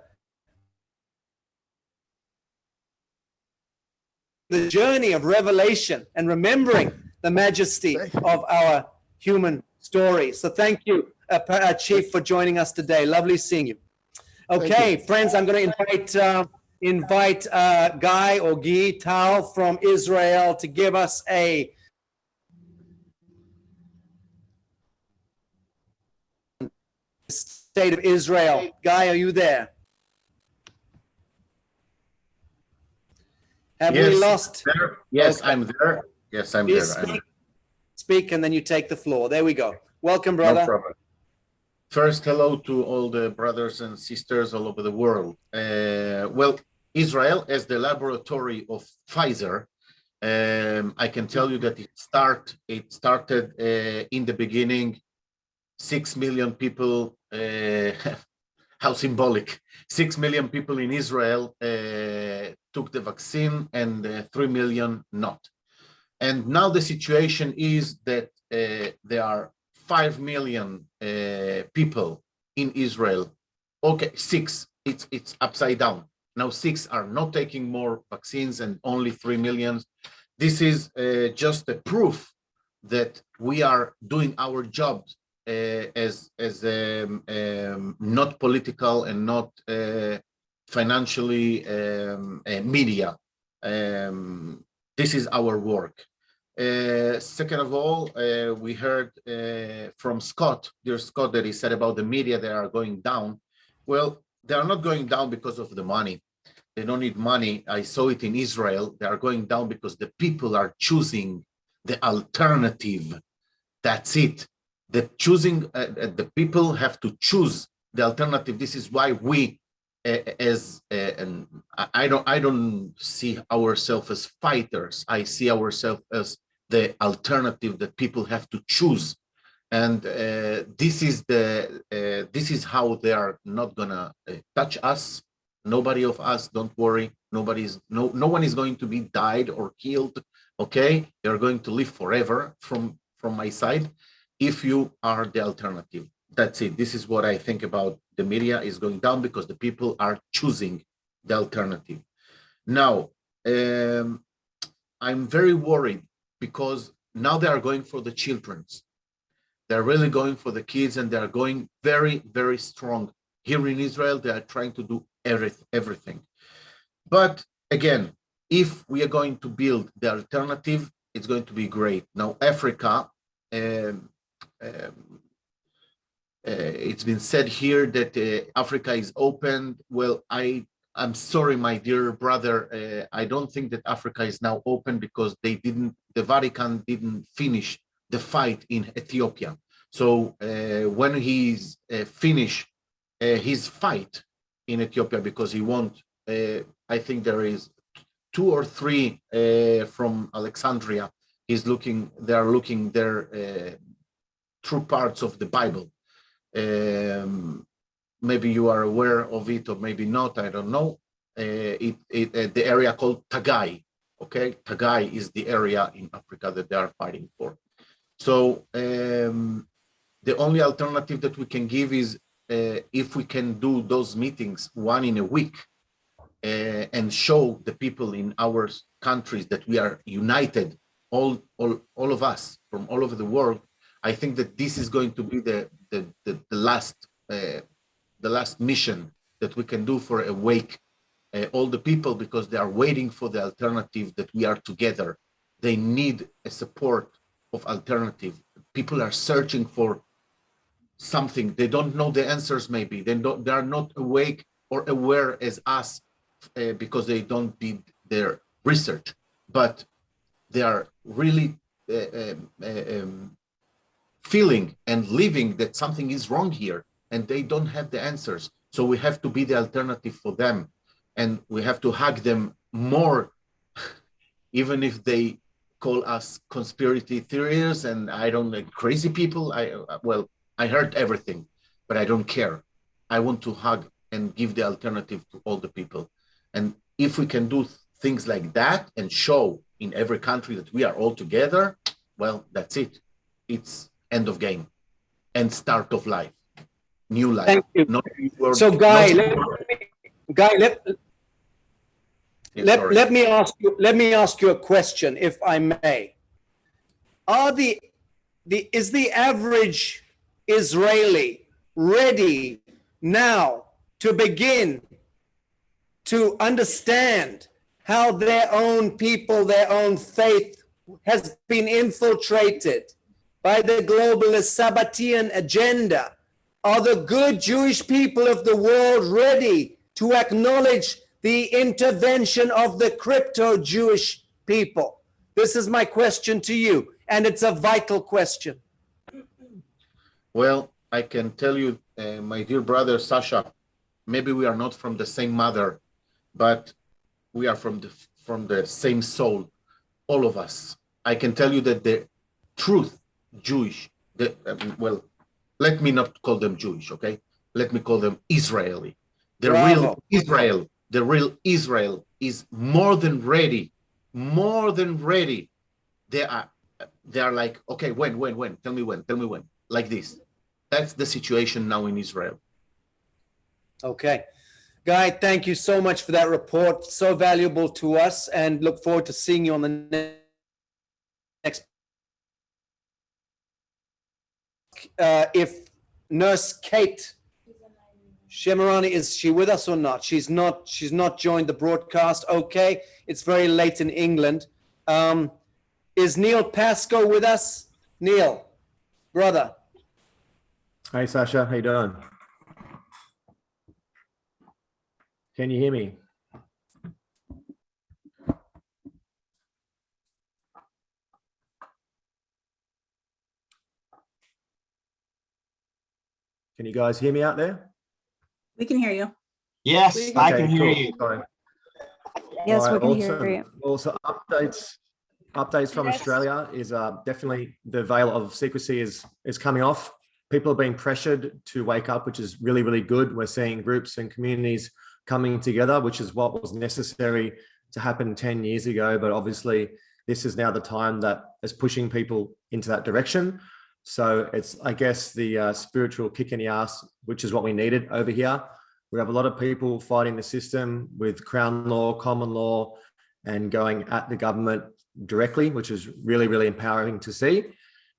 journey of revelation and remembering the majesty of our human story. So thank you, Chief, for joining us today. Lovely seeing you. Okay, friends, I'm going to invite Guy or Guy Tal from Israel to give us a state of Israel. Guy, are you there? Have we lost? There. Yes, okay. I'm there. Yes, I'm Please there. Speak, and then you take the floor. There we go. Welcome, brother. No problem. First, hello to all the brothers and sisters all over the world. Well, Israel, as the laboratory of Pfizer, I can tell you that it started in the beginning, 6 million people how symbolic. 6 million people in Israel took the vaccine and 3 million not. And now the situation is that there are 5 million people in Israel. Okay, 6, it's upside down. Now 6 are not taking more vaccines and only 3 million. This is just a proof that we are doing our job as not political and not financially media. This is our work. Second of all, we heard from Scott, dear Scott, that he said about the media, they are going down. Well, they are not going down because of the money. They don't need money. I saw it in Israel. They are going down because the people are choosing the alternative. That's it. The people have to choose the alternative. This is why we, and I don't see ourselves as fighters. I see ourselves as the alternative that people have to choose, and this is how they are not gonna touch us. Nobody of us, don't worry. No one is going to be died or killed. Okay, they're going to live forever from my side. If you are the alternative, that's it. This is what I think about the media is going down because the people are choosing the alternative. Now, I'm very worried because now they are going for the children's. They're really going for the kids and they're going very, very strong. Here in Israel, they are trying to do everything. But again, if we are going to build the alternative, it's going to be great. Now, Africa, it's been said here that Africa is open. Well, I'm sorry, my dear brother. I don't think that Africa is now open because the Vatican didn't finish the fight in Ethiopia. So when he's finished his fight in Ethiopia, because he won't, I think there is 2 or 3 from Alexandria. They are looking their true parts of the Bible. Maybe you are aware of it or maybe not, I don't know. The area called Tagai, okay? Tagai is the area in Africa that they are fighting for. So the only alternative that we can give is if we can do those meetings 1 in a week and show the people in our countries that we are united, all of us from all over the world. I think that this is going to be the last mission that we can do for awake all the people, because they are waiting for the alternative that we are together. They need a support of alternative. People are searching for something. They don't know the answers. Maybe they are not awake or aware as us because they don't did their research, but they are really feeling and living that something is wrong here and they don't have the answers. So we have to be the alternative for them, and we have to hug them more, even if they call us conspiracy theorists and I don't like crazy people. I heard everything, but I don't care. I want to hug and give the alternative to all the people. And if we can do things like that and show in every country that we are all together, well, that's it. It's end of game and start of life, new life. Thank you. Not new world, so, Guy, not let me ask you a question, if I may. Is the average Israeli ready now to begin to understand how their own people, their own faith has been infiltrated by the globalist Sabbatean agenda? Are the good Jewish people of the world ready to acknowledge the intervention of the crypto-Jewish people? This is my question to you, and it's a vital question. Well, I can tell you, my dear brother Sasha, maybe we are not from the same mother, but we are from the same soul, all of us. I can tell you that the truth Jewish, well, let me not call them Jewish, okay? let me call them Israeli. The Bravo. real Israel is more than ready. They are like, okay, when? Tell me when. Like this. That's the situation now in Israel. Okay. Guy, thank you so much for that report. So valuable to us, and look forward to seeing you on the next. If Nurse Kate Shemirani, is she with us or not? She's not joined the broadcast. Okay. It's very late in England. Is Neil Pascoe with us? Neil, brother. Hey, Sasha, how you doing? Can you hear me? Can you guys hear me out there? We can hear you. Yes, We- I can Okay, hear cool. you. Sorry. Yes, All we right, can awesome. hear you. Also, updates from Yes. Australia is definitely the veil of secrecy is coming off. People are being pressured to wake up, which is really, really good. We're seeing groups and communities coming together, which is what was necessary to happen 10 years ago. But obviously, this is now the time that is pushing people into that direction. So it's, I guess, the spiritual kick in the ass, which is what we needed over here. We have a lot of people fighting the system with Crown law, common law, and going at the government directly, which is really, really empowering to see.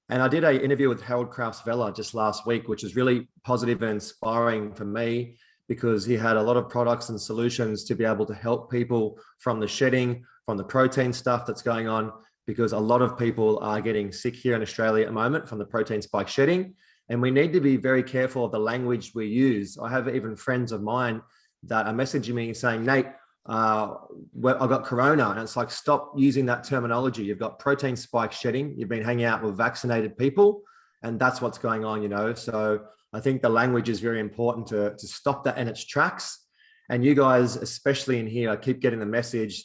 And I did an interview with Harold Crafts-Vella just last week, which is really positive and inspiring for me, because he had a lot of products and solutions to be able to help people from the shedding, from the protein stuff that's going on, because a lot of people are getting sick here in Australia at the moment from the protein spike shedding. And we need to be very careful of the language we use. I have even friends of mine that are messaging me saying, Nate, I've got corona. And it's like, stop using that terminology. You've got protein spike shedding. You've been hanging out with vaccinated people, and that's what's going on, you know? So I think the language is very important to stop that in its tracks. And you guys, especially in here, keep getting the message,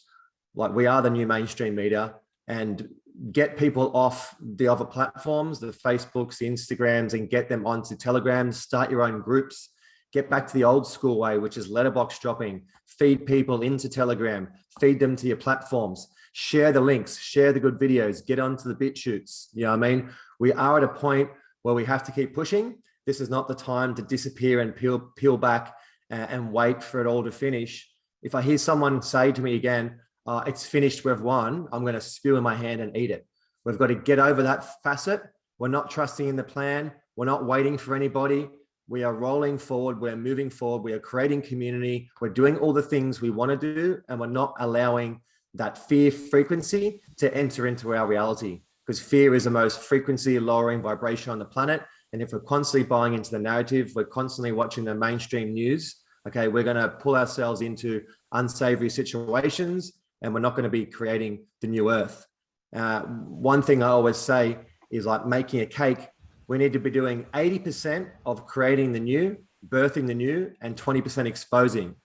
like, we are the new mainstream media, and get people off the other platforms, the Facebooks, the Instagrams, and get them onto Telegram. Start your own groups. Get back to the old school way, which is letterbox dropping. Feed people into Telegram. Feed them to your platforms. Share the links. Share the good videos. Get onto the BitChutes. You know what I mean? We are at a point where we have to keep pushing. This is not the time to disappear and peel back and wait for it all to finish. If I hear someone say to me again, it's finished, we've won, I'm going to spew in my hand and eat it. We've got to get over that facet. We're not trusting in the plan. We're not waiting for anybody. We are rolling forward. We're moving forward. We are creating community. We're doing all the things we want to do, and we're not allowing that fear frequency to enter into our reality, because fear is the most frequency lowering vibration on the planet. And if we're constantly buying into the narrative, we're constantly watching the mainstream news, okay, we're going to pull ourselves into unsavory situations, and we're not going to be creating the new earth. One thing I always say is, like making a cake, we need to be doing 80% of creating the new, birthing the new, and 20% exposing.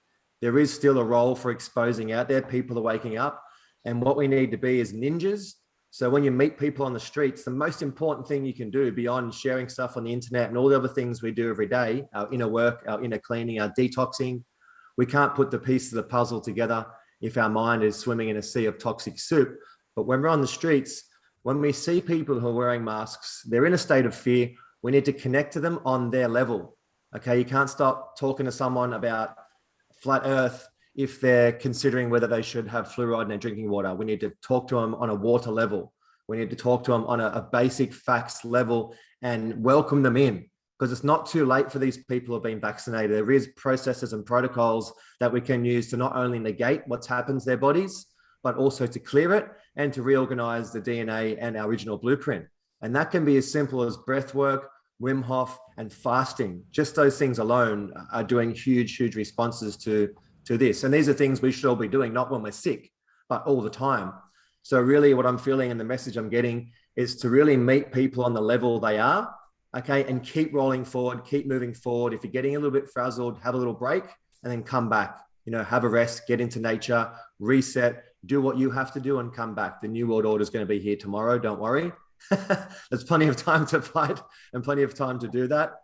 There is still a role for exposing out there. People are waking up, and what we need to be is ninjas. So when you meet people on the streets, the most important thing you can do beyond sharing stuff on the internet and all the other things we do every day, our inner work, our inner cleaning, our detoxing, we can't put the pieces of the puzzle together if our mind is swimming in a sea of toxic soup. But when we're on the streets, when we see people who are wearing masks, they're in a state of fear. We need to connect to them on their level. Okay, you can't stop talking to someone about flat earth if they're considering whether they should have fluoride in their drinking water. We need to talk to them on a water level. We need to talk to them on a basic facts level and welcome them in, because it's not too late for these people who have been vaccinated. There is processes and protocols that we can use to not only negate what's happened to their bodies, but also to clear it and to reorganize the DNA and our original blueprint. And that can be as simple as breath work, Wim Hof, and fasting. Just those things alone are doing huge, huge responses to this. And these are things we should all be doing, not when we're sick, but all the time. So really what I'm feeling and the message I'm getting is to really meet people on the level they are, okay, and keep rolling forward, keep moving forward. If you're getting a little bit frazzled, have a little break and then come back, you know, have a rest, get into nature, reset, do what you have to do and come back. The New World Order is going to be here tomorrow. Don't worry. There's plenty of time to fight and plenty of time to do that.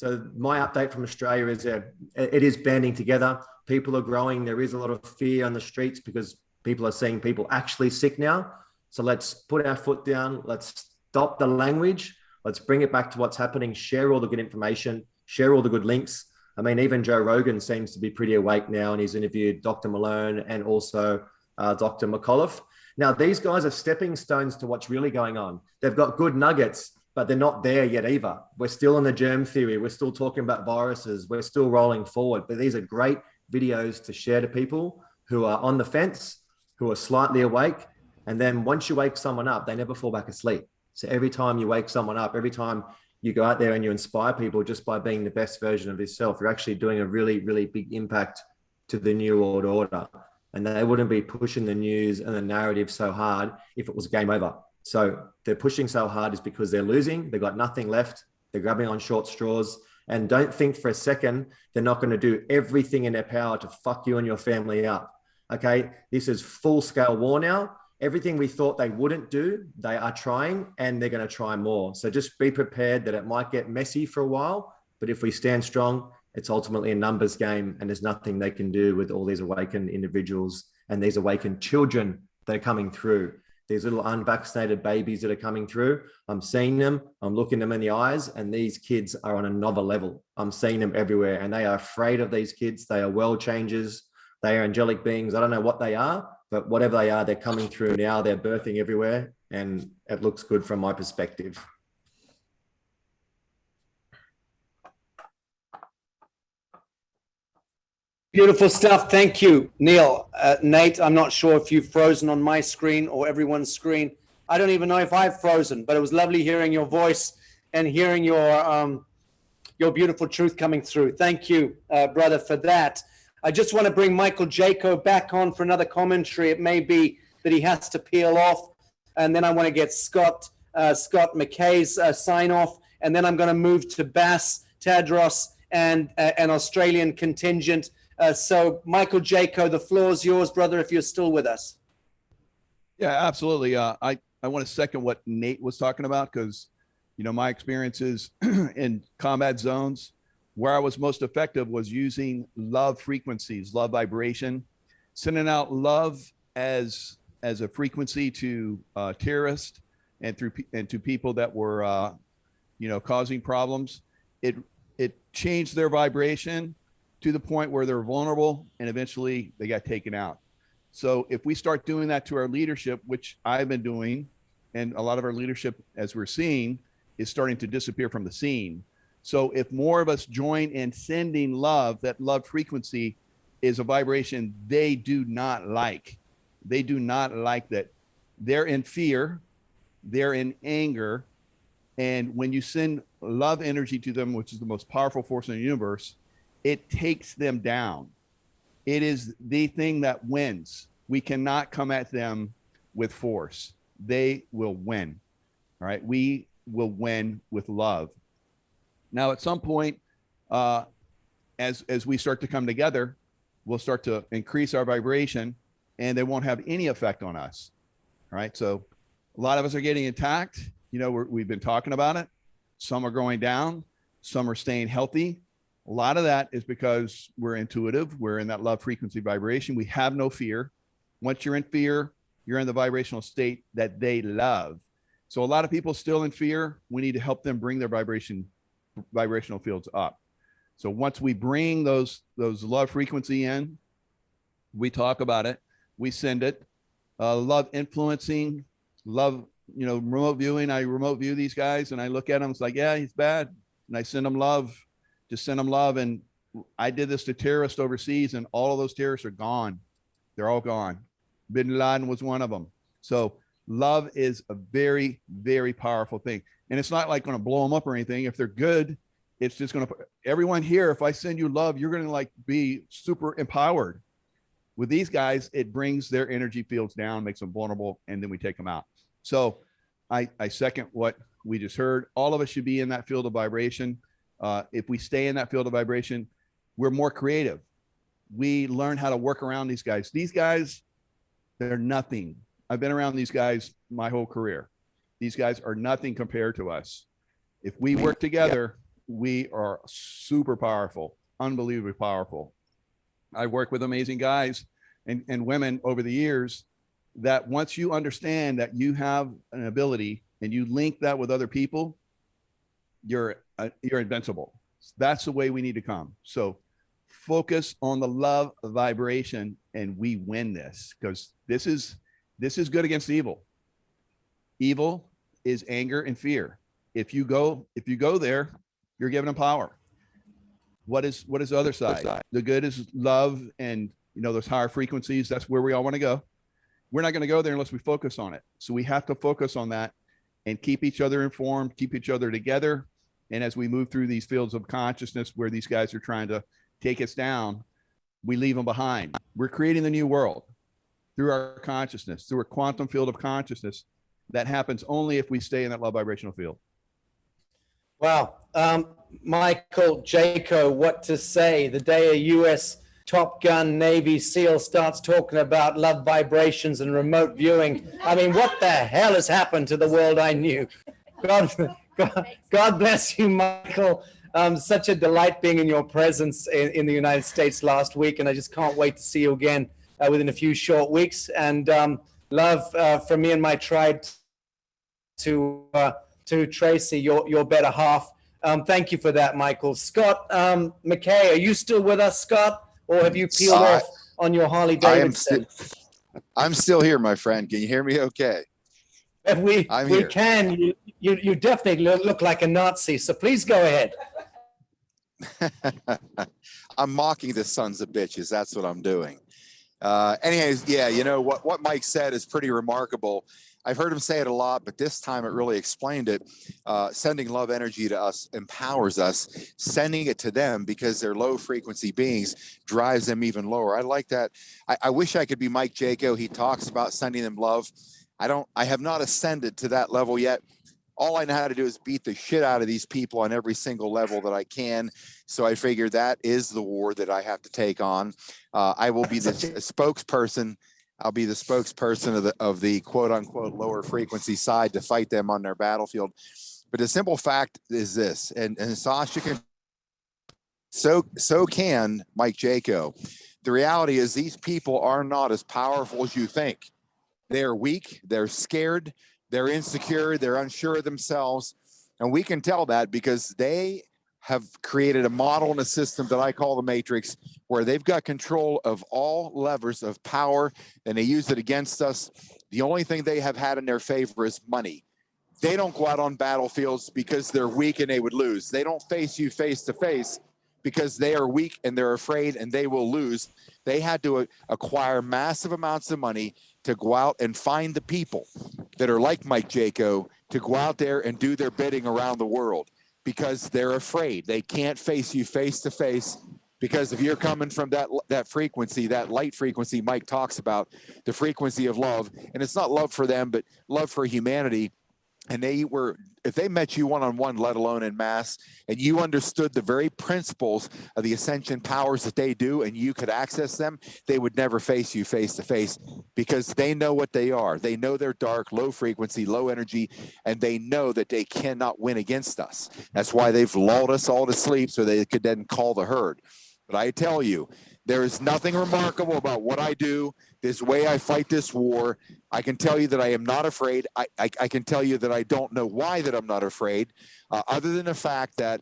So my update from Australia is it is banding together. People are growing. There is a lot of fear on the streets because people are seeing people actually sick now. So let's put our foot down. Let's stop the language. Let's bring it back to what's happening. Share all the good information. Share all the good links. I mean, even Joe Rogan seems to be pretty awake now, and he's interviewed Dr. Malone and also Dr. McAuliffe. Now, these guys are stepping stones to what's really going on. They've got good nuggets, but they're not there yet either. We're still in the germ theory. We're still talking about viruses. We're still rolling forward. But these are great videos to share to people who are on the fence, who are slightly awake. And then once you wake someone up, they never fall back asleep. So every time you wake someone up, every time you go out there and you inspire people just by being the best version of yourself, you're actually doing a really, really big impact to the New World Order. And they wouldn't be pushing the news and the narrative so hard if it was game over. So they're pushing so hard is because they're losing. They've got nothing left. They're grabbing on short straws. And don't think for a second they're not going to do everything in their power to fuck you and your family up. Okay, this is full-scale war now. Everything we thought they wouldn't do, they are trying, and they're going to try more. So just be prepared that it might get messy for a while, but if we stand strong, it's ultimately a numbers game, and there's nothing they can do with all these awakened individuals and these awakened children that are coming through. These little unvaccinated babies that are coming through, I'm seeing them, I'm looking them in the eyes, and these kids are on another level. I'm seeing them everywhere, and they are afraid of these kids. They are world changers. They are angelic beings. I don't know what they are, but whatever they are, they're coming through now. They're birthing everywhere, and it looks good from my perspective. Beautiful stuff. Thank you, Neil. Nate, I'm not sure if you've frozen on my screen or everyone's screen. I don't even know if I've frozen, but it was lovely hearing your voice and hearing your beautiful truth coming through. Thank you, brother, for that. I just want to bring Michael Jaco back on for another commentary. It may be that he has to peel off, and then I want to get Scott McKay's sign off, and then I'm going to move to Bass, Tedros, and an Australian contingent. So, Michael Jaco, the floor is yours, brother, if you're still with us. Yeah, absolutely. I want to second what Nate was talking about because, you know, my experiences in combat zones, where I was most effective was using love frequencies, love vibration, sending out love as a frequency to terrorists and to people that were, causing problems. It changed their vibration to the point where they're vulnerable, and eventually they got taken out. So if we start doing that to our leadership, which I've been doing, and a lot of our leadership, as we're seeing, is starting to disappear from the scene. So if more of us join in sending love, that love frequency is a vibration they do not like. They do not like that. They're in fear, they're in anger. And when you send love energy to them, which is the most powerful force in the universe, it takes them down. It is the thing that wins. We cannot come at them with force. They will win. All right. We will win with love. Now, at some point, as we start to come together, we'll start to increase our vibration, and they won't have any effect on us. All right. So a lot of us are getting attacked. You know, we've been talking about it. Some are going down. Some are staying healthy. A lot of that is because we're intuitive. We're in that love frequency vibration. We have no fear. Once you're in fear, you're in the vibrational state that they love. So a lot of people still in fear. We need to help them bring their vibrational fields up. So once we bring those love frequency in, we talk about it, we send it. Love influencing, love, remote viewing. I remote view these guys and I look at them. It's like, yeah, he's bad. And I send them love, just send them love. And I did this to terrorists overseas, and all of those terrorists are gone. They're all gone. Bin Laden was one of them. So love is a very, very powerful thing. And it's not like going to blow them up or anything. If they're good, it's just going to, everyone here, if I send you love, you're going to be super empowered. With these guys, it brings their energy fields down, makes them vulnerable, and then we take them out. So I second what we just heard. All of us should be in that field of vibration. If we stay in that field of vibration, we're more creative. We learn how to work around these guys. These guys, they're nothing. I've been around these guys my whole career. These guys are nothing compared to us. If we work together, we are super powerful, unbelievably powerful. I work with amazing guys and women over the years that once you understand that you have an ability and you link that with other people, you're invincible. That's the way we need to come. So focus on the love vibration and we win this, because this is good against evil. Evil is anger and fear. If you go there, you're giving them power. What is the other side? The good is love and, those higher frequencies. That's where we all want to go. We're not going to go there unless we focus on it. So we have to focus on that and keep each other informed, keep each other together. And as we move through these fields of consciousness where these guys are trying to take us down, we leave them behind. We're creating the new world through our consciousness, through a quantum field of consciousness. That happens only if we stay in that love vibrational field. Wow. Michael, Jaco, what to say? The day a U.S. Top Gun Navy SEAL starts talking about love vibrations and remote viewing. I mean, what the hell has happened to the world I knew? God bless you, Michael. Such a delight being in your presence in the United States last week, and I just can't wait to see you again within a few short weeks. And love from me and my tribe to Tracy, your better half. Thank you for that, Michael. Scott, McKay, are you still with us, Scott? Or have you peeled off on your Harley Davidson? I'm still here, my friend. Can you hear me okay? We can. You definitely look like a Nazi, so please go ahead. I'm mocking the sons of bitches. That's what I'm doing. Anyways, yeah, what Mike said is pretty remarkable. I've heard him say it a lot, but this time it really explained it. Sending love energy to us empowers us. Sending it to them, because they're low frequency beings, drives them even lower. I like that. I wish I could be Mike Jaco. He talks about sending them love. I have not ascended to that level yet. All I know how to do is beat the shit out of these people on every single level that I can. So I figure that is the war that I have to take on. I will be the spokesperson. I'll be the spokesperson of the quote unquote lower frequency side to fight them on their battlefield. But the simple fact is this, and Sasha can, so can Mike Jaco. The reality is these people are not as powerful as you think. They're weak, they're scared, they're insecure, they're unsure of themselves. And we can tell that because they have created a model and a system that I call the Matrix, where they've got control of all levers of power and they use it against us. The only thing they have had in their favor is money. They don't go out on battlefields because they're weak and they would lose. They don't face you face to face because they are weak and they're afraid and they will lose. They had to acquire massive amounts of money to go out and find the people that are like Mike Jaco to go out there and do their bidding around the world, because they're afraid. They can't face you face to face, because if you're coming from that frequency, that light frequency Mike talks about, the frequency of love, and it's not love for them, but love for humanity. And if they met you one-on-one, let alone in mass, and you understood the very principles of the ascension powers that they do, and you could access them, they would never face you face to face, because they know what they are. They know they're dark, low frequency, low energy, and they know that they cannot win against us. That's why they've lulled us all to sleep so they could then call the herd. But I tell you, there is nothing remarkable about what I do, this way I fight this war. I can tell you that I am not afraid. I can tell you that I don't know why that I'm not afraid, other than the fact that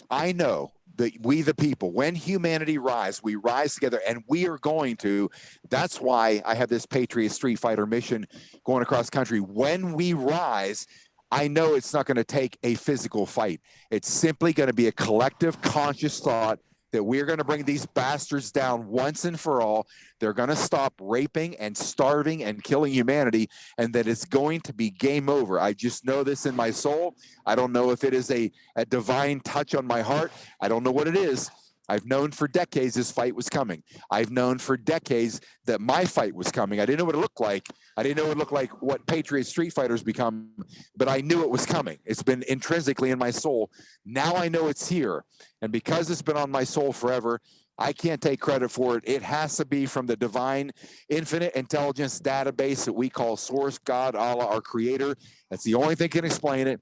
I know that we, the people, when humanity rise, we rise together, and we are going to. That's why I have this Patriot Street Fighter mission going across country. When we rise, I know it's not going to take a physical fight. It's simply going to be a collective conscious thought that we're going to bring these bastards down once and for all. They're going to stop raping and starving and killing humanity, and that it's going to be game over. I just know this in my soul. I don't know if it is a divine touch on my heart. I don't know what it is. I've known for decades this fight was coming. I've known for decades that my fight was coming. I didn't know what it looked like. I didn't know it looked like what Patriot Street Fighters become, but I knew it was coming. It's been intrinsically in my soul. Now I know it's here. And because it's been on my soul forever, I can't take credit for it. It has to be from the divine infinite intelligence database that we call Source, God, Allah, our creator. That's the only thing that can explain it.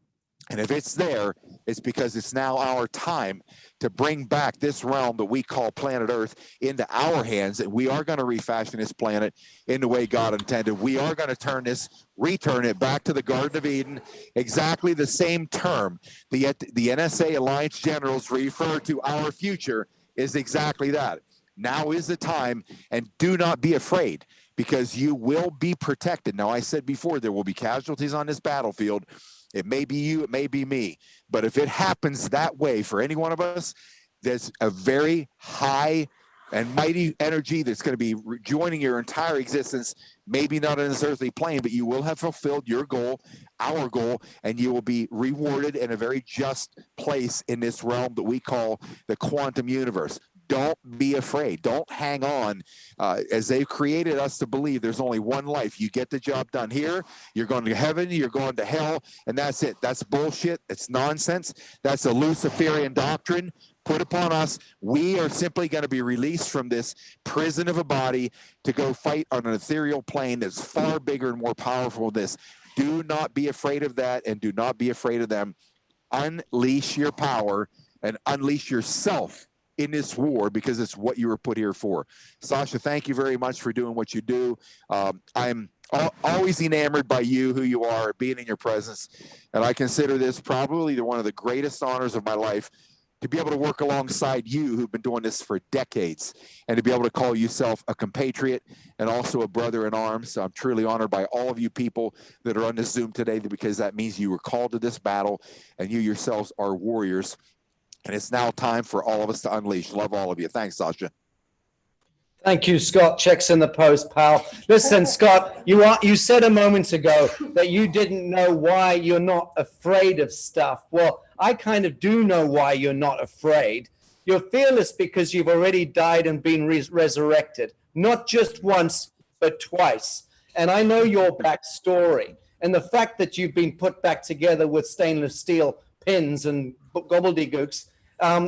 And if it's there, it's because it's now our time to bring back this realm that we call planet Earth into our hands. And we are going to refashion this planet in the way God intended. We are going to return it back to the Garden of Eden, exactly the same term the NSA Alliance generals refer to our future is exactly that. Now is the time, and do not be afraid, because you will be protected. Now, I said before, there will be casualties on this battlefield. It may be you, it may be me. But if it happens that way for any one of us, there's a very high and mighty energy that's going to be joining your entire existence, maybe not in this earthly plane, but you will have fulfilled your goal, our goal, and you will be rewarded in a very just place in this realm that we call the quantum universe. Don't be afraid. Don't hang on. As they've created us to believe there's only one life. You get the job done here, you're going to heaven, you're going to hell, and that's it. That's bullshit. It's nonsense. That's a Luciferian doctrine put upon us. We are simply going to be released from this prison of a body to go fight on an ethereal plane that's far bigger and more powerful than this. Do not be afraid of that, and do not be afraid of them. Unleash your power and unleash yourself in this war, because it's what you were put here for. Sasha, thank you very much for doing what you do. I'm always enamored by you, who you are, being in your presence, and I consider this probably one of the greatest honors of my life, to be able to work alongside you, who've been doing this for decades, and to be able to call yourself a compatriot and also a brother in arms. So I'm truly honored by all of you people that are on this Zoom today, because that means you were called to this battle, and you yourselves are warriors. And it's now time for all of us to unleash. Love all of you. Thanks, Sasha. Thank you, Scott. Checks in the post, pal. Listen, Scott, you said a moment ago that you didn't know why you're not afraid of stuff. Well, I kind of do know why you're not afraid. You're fearless because you've already died and been resurrected, not just once, but twice. And I know your backstory, and the fact that you've been put back together with stainless steel pins and gobbledygooks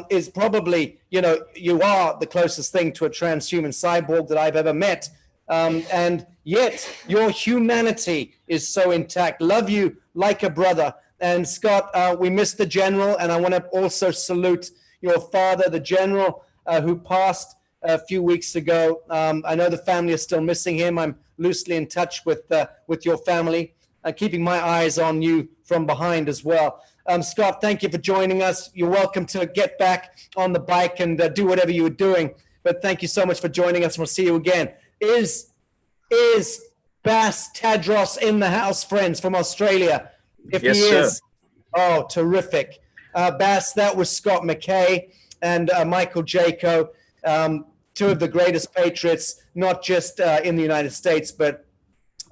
is probably, you are the closest thing to a transhuman cyborg that I've ever met. And yet your humanity is so intact. Love you like a brother. And Scott, we missed the general, and I want to also salute your father, the general, who passed a few weeks ago. I know the family is still missing him. I'm loosely in touch with your family, keeping my eyes on you from behind as well. Scott, thank you for joining us. You're welcome to get back on the bike and do whatever you were doing. But thank you so much for joining us. We'll see you again. Is Bass Tedros in the house, friends, from Australia? If yes, he is, sir. Oh, terrific. Bass, that was Scott McKay and Michael Jaco, two of the greatest patriots, not just in the United States, but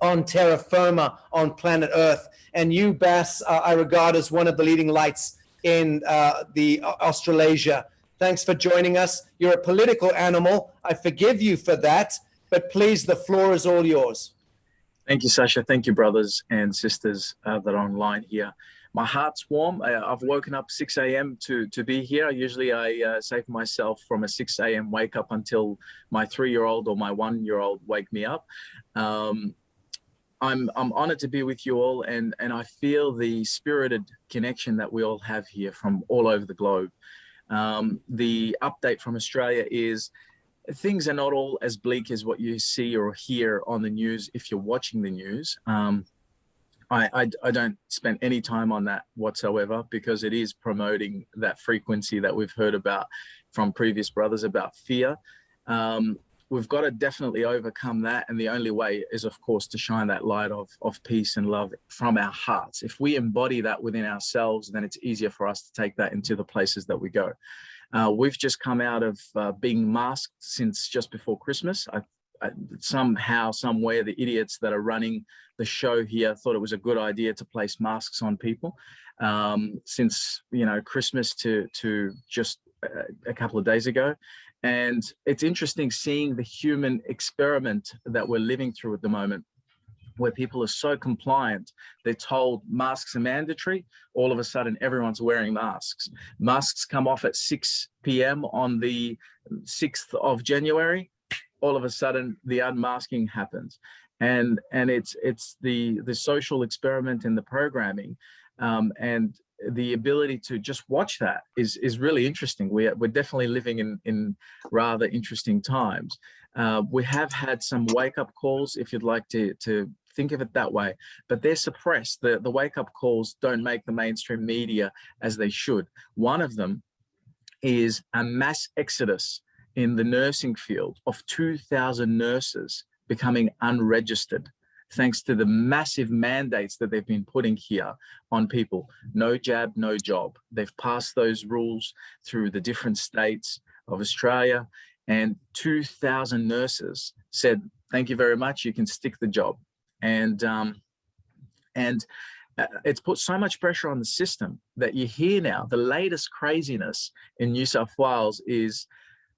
on terra firma, on planet Earth. And you, Bass, I regard as one of the leading lights in the Australasia. Thanks for joining us. You're a political animal. I forgive you for that, but please, the floor is all yours. Thank you, Sasha. Thank you, brothers and sisters that are online here. My heart's warm. I've woken up 6 a.m. to be here. Usually I save myself from a 6 a.m. wake up until my 3-year-old or my 1-year-old wake me up. I'm honored to be with you all, and I feel the spirited connection that we all have here from all over the globe. The update from Australia is things are not all as bleak as what you see or hear on the news if you're watching the news. I don't spend any time on that whatsoever, because it is promoting that frequency that we've heard about from previous brothers about fear. We've got to definitely overcome that. And the only way is, of course, to shine that light of peace and love from our hearts. If we embody that within ourselves, then it's easier for us to take that into the places that we go. We've just come out of being masked since just before Christmas. Somehow, somewhere, the idiots that are running the show here thought it was a good idea to place masks on people. Since, Christmas to just a couple of days ago. And it's interesting seeing the human experiment that we're living through at the moment, where people are so compliant. They're told masks are mandatory. All of a sudden, everyone's wearing masks. Masks come off at 6 p.m. on the 6th of January. All of a sudden, the unmasking happens. and it's the social experiment in the programming, and the ability to just watch that is really interesting. We're definitely living in rather interesting times. We have had some wake-up calls, if you'd like to think of it that way, but they're suppressed. The wake-up calls don't make the mainstream media as they should. One of them is a mass exodus in the nursing field of 2,000 nurses becoming unregistered, thanks to the massive mandates that they've been putting here on people. No jab, no job. They've passed those rules through the different states of Australia, and 2,000 nurses said, thank you very much, you can stick the job. And it's put so much pressure on the system that you hear now, the latest craziness in New South Wales is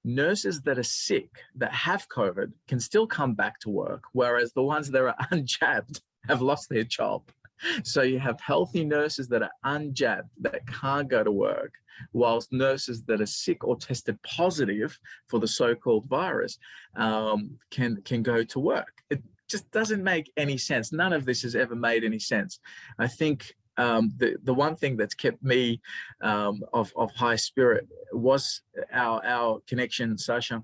nurses that are sick, that have COVID, can still come back to work, whereas the ones that are unjabbed have lost their job. So you have healthy nurses that are unjabbed that can't go to work, whilst nurses that are sick or tested positive for the so-called virus can go to work. It just doesn't make any sense. None of this has ever made any sense. I think the one thing that's kept me of high spirit was our connection, Sasha,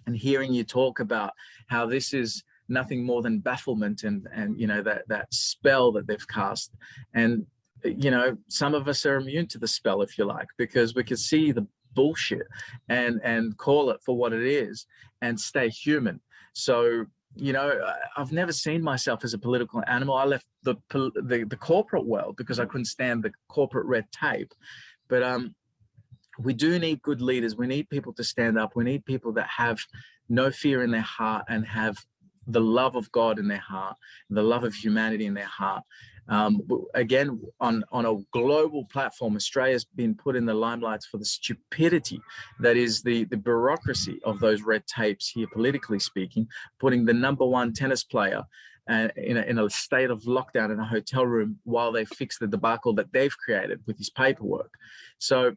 and hearing you talk about how this is nothing more than bafflement and you know, that spell that they've cast. And you know, some of us are immune to the spell, if you like, because we can see the bullshit and call it for what it is and stay human. So you know, I've never seen myself as a political animal. I left the corporate world because I couldn't stand the corporate red tape. But we do need good leaders. We need people to stand up. We need people that have no fear in their heart and have the love of God in their heart, the love of humanity in their heart. Again, on a global platform, Australia's been put in the limelight for the stupidity that is the bureaucracy of those red tapes here, politically speaking, putting the #1 tennis player in a state of lockdown in a hotel room while they fix the debacle that they've created with his paperwork. So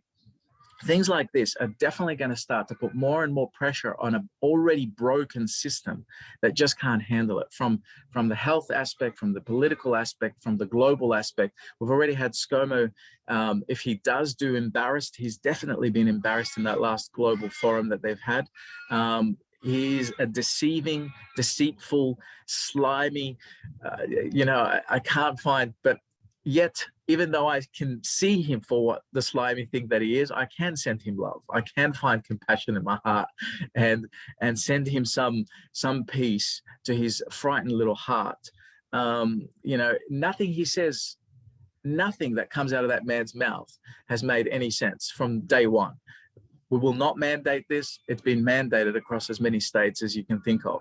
things like this are definitely going to start to put more and more pressure on an already broken system that just can't handle it. From the health aspect, from the political aspect, from the global aspect. We've already had ScoMo, if he does do embarrassed, he's definitely been embarrassed in that last global forum that they've had. He's a deceiving, deceitful, slimy, you know, I can't find, but yet, even though I can see him for what the slimy thing that he is, I can send him love. I can find compassion in my heart and send him some peace to his frightened little heart. You know, nothing he says, nothing that comes out of that man's mouth has made any sense from day one. We will not mandate this. It's been mandated across as many states as you can think of.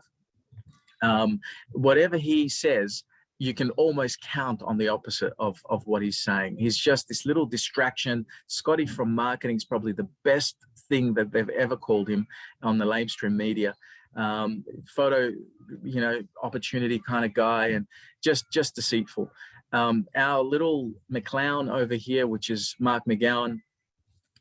Whatever he says, you can almost count on the opposite of what he's saying. He's just this little distraction. Scotty from marketing is probably the best thing that they've ever called him on the mainstream media. Photo, you know, opportunity kind of guy, and just deceitful. Our little McClown over here, which is Mark McGowan,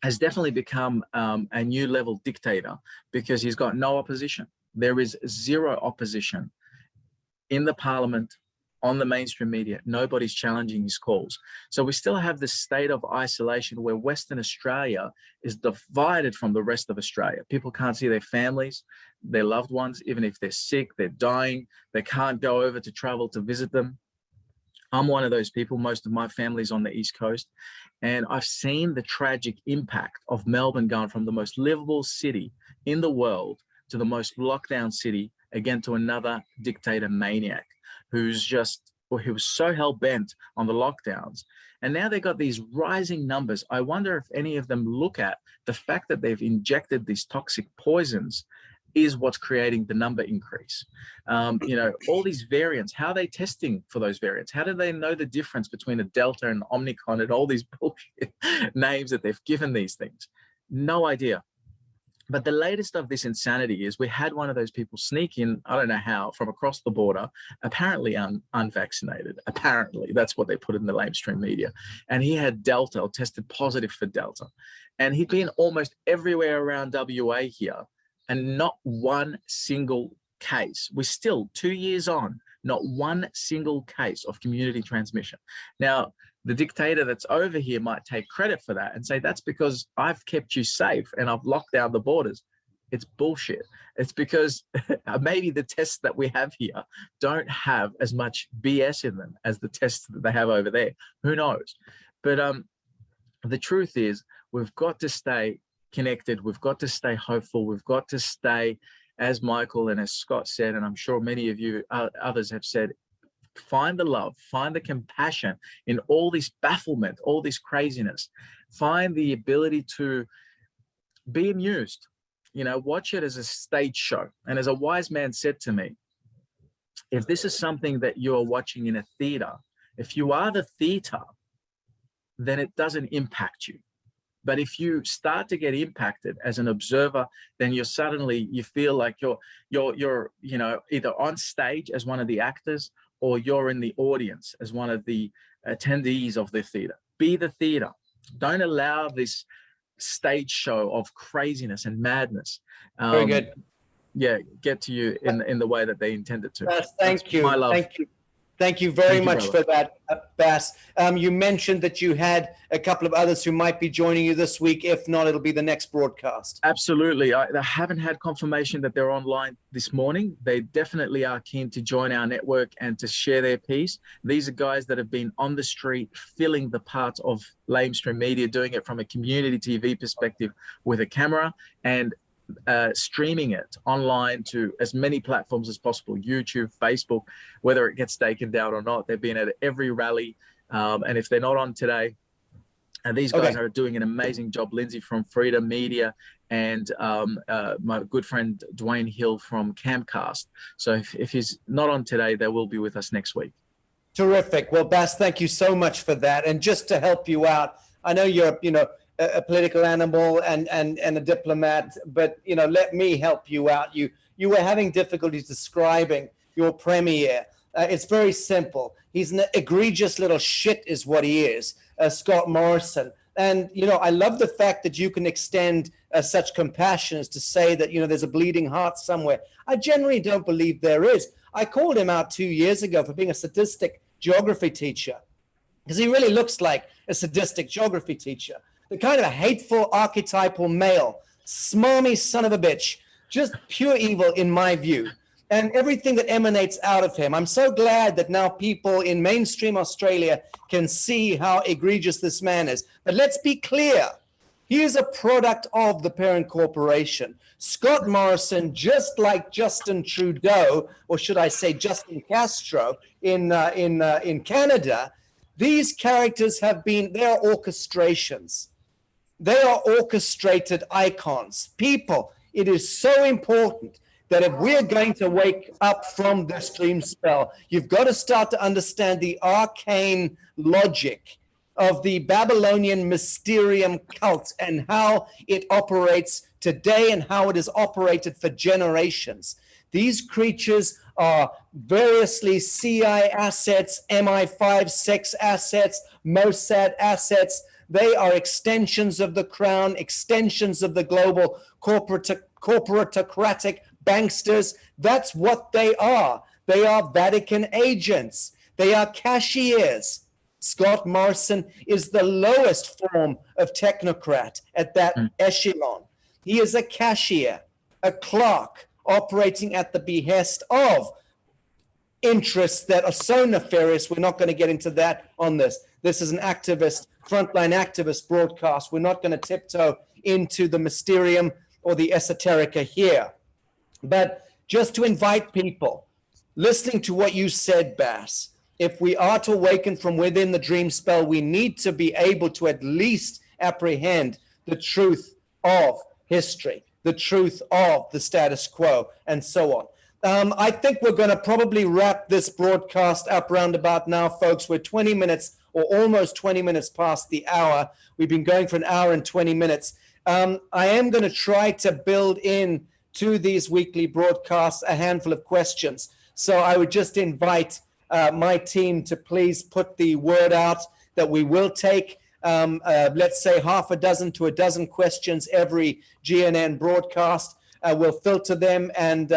has definitely become a new level dictator because he's got no opposition. There is zero opposition in the parliament, on the mainstream media. Nobody's challenging his calls. So we still have this state of isolation where Western Australia is divided from the rest of Australia. People can't see their families, their loved ones, even if they're sick, they're dying, they can't go over to travel to visit them. I'm one of those people. Most of my family's on the East Coast, and I've seen the tragic impact of Melbourne going from the most livable city in the world to the most lockdown city, again, to another dictator maniac who's who was so hell-bent on the lockdowns. And now they've got these rising numbers. I wonder if any of them look at the fact that they've injected these toxic poisons is what's creating the number increase. You know, all these variants, how are they testing for those variants? How do they know the difference between a Delta and Omicron and all these bullshit names that they've given these things? No idea. But the latest of this insanity is we had one of those people sneak in, I don't know how, from across the border, apparently unvaccinated. Apparently, that's what they put in the mainstream media. And he had Delta, or tested positive for Delta. And he'd been almost everywhere around WA here, and not one single case. We're still 2 years on, not one single case of community transmission. Now, the dictator that's over here might take credit for that and say, that's because I've kept you safe and I've locked down the borders. It's bullshit. It's because maybe the tests that we have here don't have as much BS in them as the tests that they have over there. Who knows? But the truth is, we've got to stay connected. We've got to stay hopeful. We've got to stay, as Michael and as Scott said, and I'm sure many of you others have said, find the love, find the compassion in all this bafflement, all this craziness. Find the ability to be amused. You know, watch it as a stage show. And as a wise man said to me, if this is something that you're watching in a theater, if you are the theater, then it doesn't impact you. But if you start to get impacted as an observer, then you feel like you're you know, either on stage as one of the actors or you're in the audience as one of the attendees of the theater. Be the theater. Don't allow this stage show of craziness and madness Very good. Get to you in the way that they intended to. Thank you. My love. Thank you very much brother. for that, Bass. You mentioned that you had a couple of others who might be joining you this week. If not, it'll be the next broadcast. Absolutely. I haven't had confirmation that they're online this morning. They definitely are keen to join our network and to share their piece. These are guys that have been on the street, filling the parts of lamestream media, doing it from a community TV perspective with a camera and streaming it online to as many platforms as possible, YouTube, Facebook, whether it gets taken down or not. They've been at every rally. And if they're not on today, and these guys are doing an amazing job. Lindsay from Freedom Media and my good friend Dwayne Hill from Camcast. So if he's not on today, they will be with us next week. Terrific. Well, Bass, thank you so much for that. And just to help you out, I know you're, a political animal and a diplomat, but let me help you out. You were having difficulties describing your premier. It's very simple. He's an egregious little shit is what he is, Scott Morrison. And I love the fact that you can extend such compassion as to say that there's a bleeding heart somewhere. I generally don't believe there is. I called him out 2 years ago for being a sadistic geography teacher, because he really looks like a sadistic geography teacher. The kind of a hateful archetypal male, smarmy son of a bitch, just pure evil in my view, and everything that emanates out of him. I'm so glad that now people in mainstream Australia can see how egregious this man is. But let's be clear, he is a product of the parent corporation. Scott Morrison, just like Justin Trudeau, or should I say Justin Castro in Canada, these characters they are orchestrations. They are orchestrated icons. People, it is so important that if we're going to wake up from this dream spell, you've got to start to understand the arcane logic of the Babylonian mysterium cult and how it operates today and how it has operated for generations. These creatures are variously CIA assets, MI5 sex assets, Mossad assets. They are extensions of the crown, extensions of the global corporatocratic banksters. That's what they are. They are Vatican agents. They are cashiers. Scott Morrison is the lowest form of technocrat at that echelon. He is a cashier, a clerk operating at the behest of interests that are so nefarious. We're not going to get into that on this. This is an activist, frontline activist broadcast. We're not going to tiptoe into the mysterium or the esoterica here. But just to invite people, listening to what you said, Bass, if we are to awaken from within the dream spell, we need to be able to at least apprehend the truth of history, the truth of the status quo, and so on. I think we're going to probably wrap this broadcast up roundabout now, folks. We're 20 minutes or almost 20 minutes past the hour. We've been going for an hour and 20 minutes. I am going to try to build in to these weekly broadcasts a handful of questions. So I would just invite my team to please put the word out that we will take, let's say, half a dozen to a dozen questions every GNN broadcast. We'll filter them and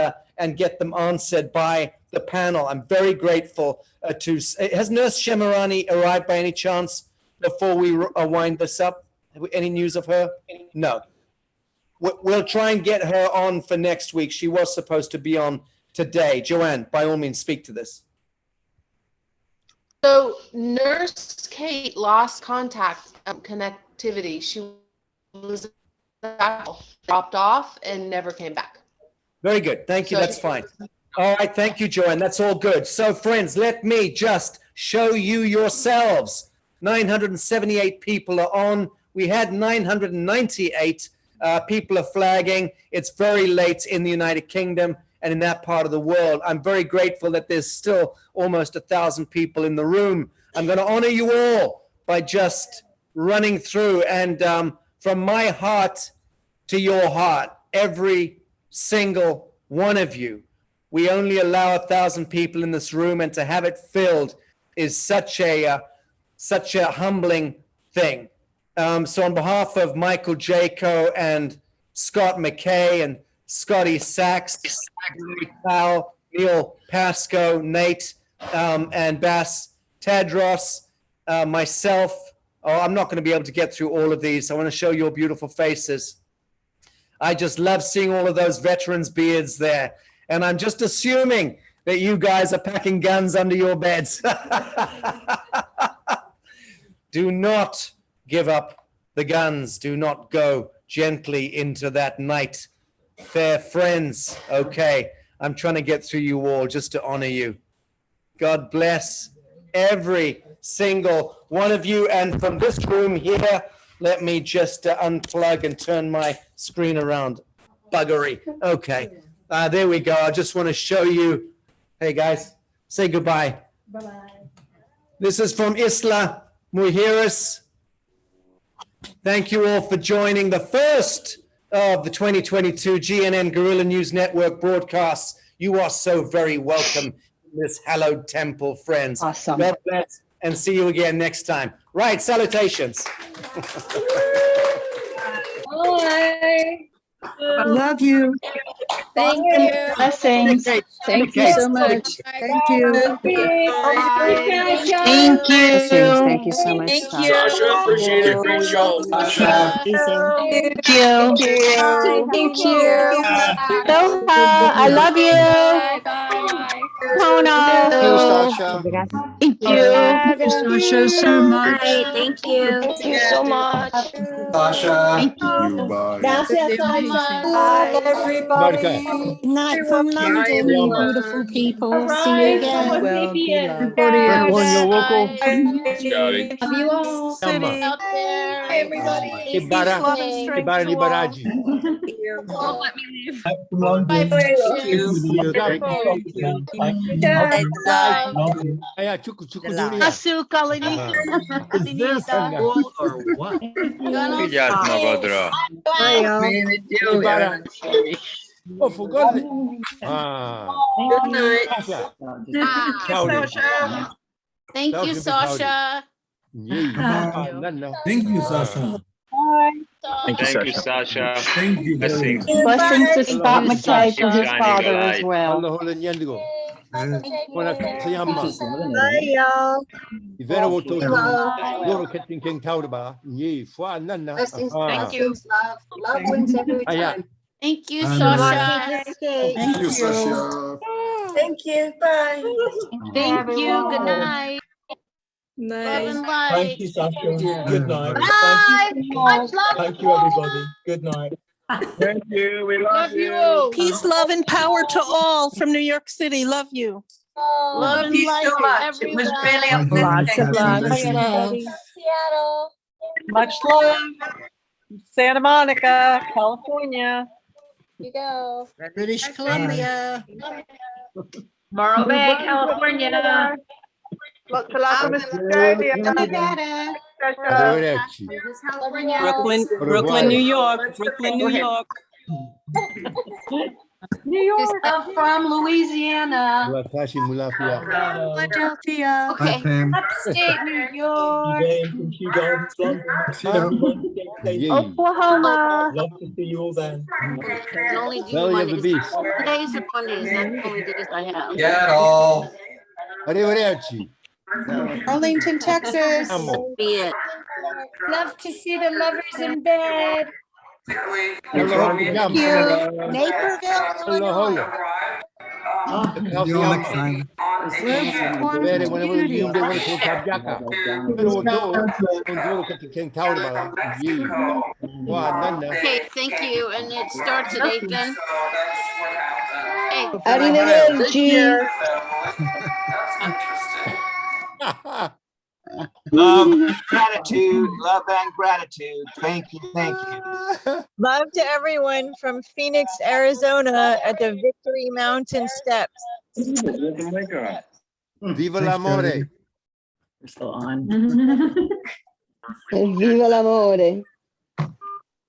get them answered by the panel. I'm very grateful to. Has Nurse Shemirani arrived by any chance before we wind this up? Any news of her? No. We'll try and get her on for next week. She was supposed to be on today. Joanne, by all means, speak to this. So Nurse Kate lost contact, connectivity. She was dropped off and never came back. Very good. Thank you. That's fine. All right. Thank you, Joanne. That's all good. So, friends, let me just show you yourselves. 978 people are on. We had 998 people are flagging. It's very late in the United Kingdom and in that part of the world. I'm very grateful that there's still almost 1,000 people in the room. I'm going to honor you all by just running through. And from my heart to your heart, every single one of you, we only allow 1,000 people in this room, and to have it filled is such a humbling thing. So on behalf of Michael Jaco and Scott McKay and Scotty Saks, Gnakale, Neil Pascoe, Nate, and Bass, Tedros, myself. Oh, I'm not going to be able to get through all of these. I want to show your beautiful faces. I just love seeing all of those veterans' beards there. And I'm just assuming that you guys are packing guns under your beds. Do not give up the guns. Do not go gently into that night. Fair friends. Okay, I'm trying to get through you all just to honor you. God bless every single one of you. And from this room here, let me just unplug and turn my screen around. Buggery. Okay, there we go. I just want to show you. Hey, guys, say goodbye. Bye-bye. This is from Isla Mujeres. Thank you all for joining the first of the 2022 GNN Guerrilla News Network broadcasts. You are so very welcome in this hallowed temple, friends. Awesome. God bless, and see you again next time. Right, salutations. Bye. I love you. Thank you. Blessings. Thank you so much. Thank you. Thank you. Thank you. Blessings. Thank you so much. Thank Sasha. you. Sasha, appreciate it. Great show. Sasha. Thank you. Thank you. Aloha. I love you. Bye. Bye. Pono. Thank you, Sasha. Thank you. Sasha, so much. Thank you. Thank you so much. Sasha. Thank you. Bye. Gracias, Sasha. Bye, everybody. Good night from London, you beautiful people. See you again. Well, be loved. Scotty. Love you all. City Out there. Everybody. Ibara. Love and strength Ibara to all. Liberaji. Don't let me leave. Bye. Thank you. Aya, chuku dunia. Asu Kalinita. Is this a bull or what? Ibara. Oh, forgot it. Good night. Sasha. Sasha. Thank you, Sasha. Thank you, Sasha. Thank you, Sasha. Thank you. Blessings. Blessings to Scott McKay for his father as well. Thank you. Love wins every time. Thank you, Sasha. Thank you, Sasha. Thank you. Bye. Thank you. Good night. Love and light. you, Sasha. Good night. Bye. Much love. Thank you, everybody. Good night. Thank you. We love you. Peace, love, and power to all from New York City. Love you. Love and light to everyone. Lots of love. Seattle. Much love. Santa Monica, California. You go. British Columbia. Morro Bay, California. Lots of love from Australia. Brooklyn, New York. Brooklyn, New York. New York. I'm from Louisiana. Philadelphia. Okay. Pam. Upstate New York. Oklahoma. Love to see you all then. Can only do Belly of the Mondays. beast. Mondays and Mondays. That's the only days I have. Get all. Arrivederci. Arlington, Texas. Be it. Love to see the lovers in bed. Thank you. Naperville, Illinois. See you all next time. Okay, thank you. And it starts at 8 then. Hey. Arrivederci. Love, gratitude, love and gratitude. Thank you, thank you. Love to everyone from Phoenix, Arizona at the Victory Mountain Steps. Viva l'amore. We're still on. Viva l'amore.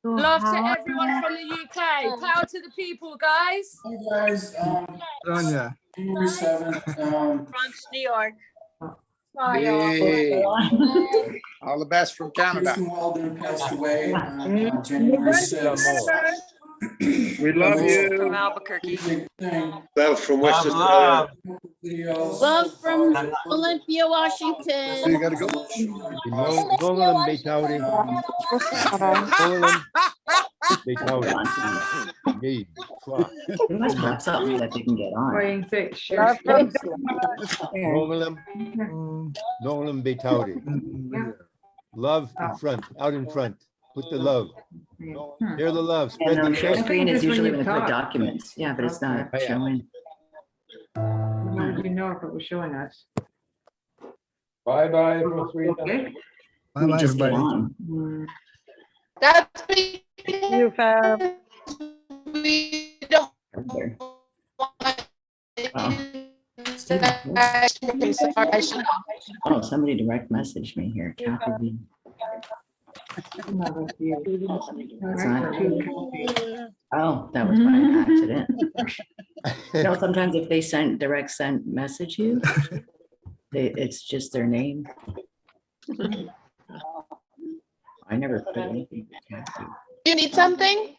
Love to everyone from the UK. Power to the people, guys. You guys, Sonia. Bronx, New York. Hey. All the best from Canada. Passed away on January 6th. We love you. From Albuquerque. Love from West Australia. Love from Olympia, Washington. So you gotta go. We must have something that they can get on. Love in front, out in front. Put the love. Hear the love. Spread And the the share love. screen is usually when they put documents. Yeah, but it's not showing. How did you know if it was showing us? Bye-bye from Sweden. Bye bye, Just get everybody. on. That's because You, Fab. we don't There. want Stephen, oh, somebody direct messaged me here. Kathy B. It's not- Oh, that was by accident. No, sometimes if they direct send message you, it's just their name. I never put anything. You need something?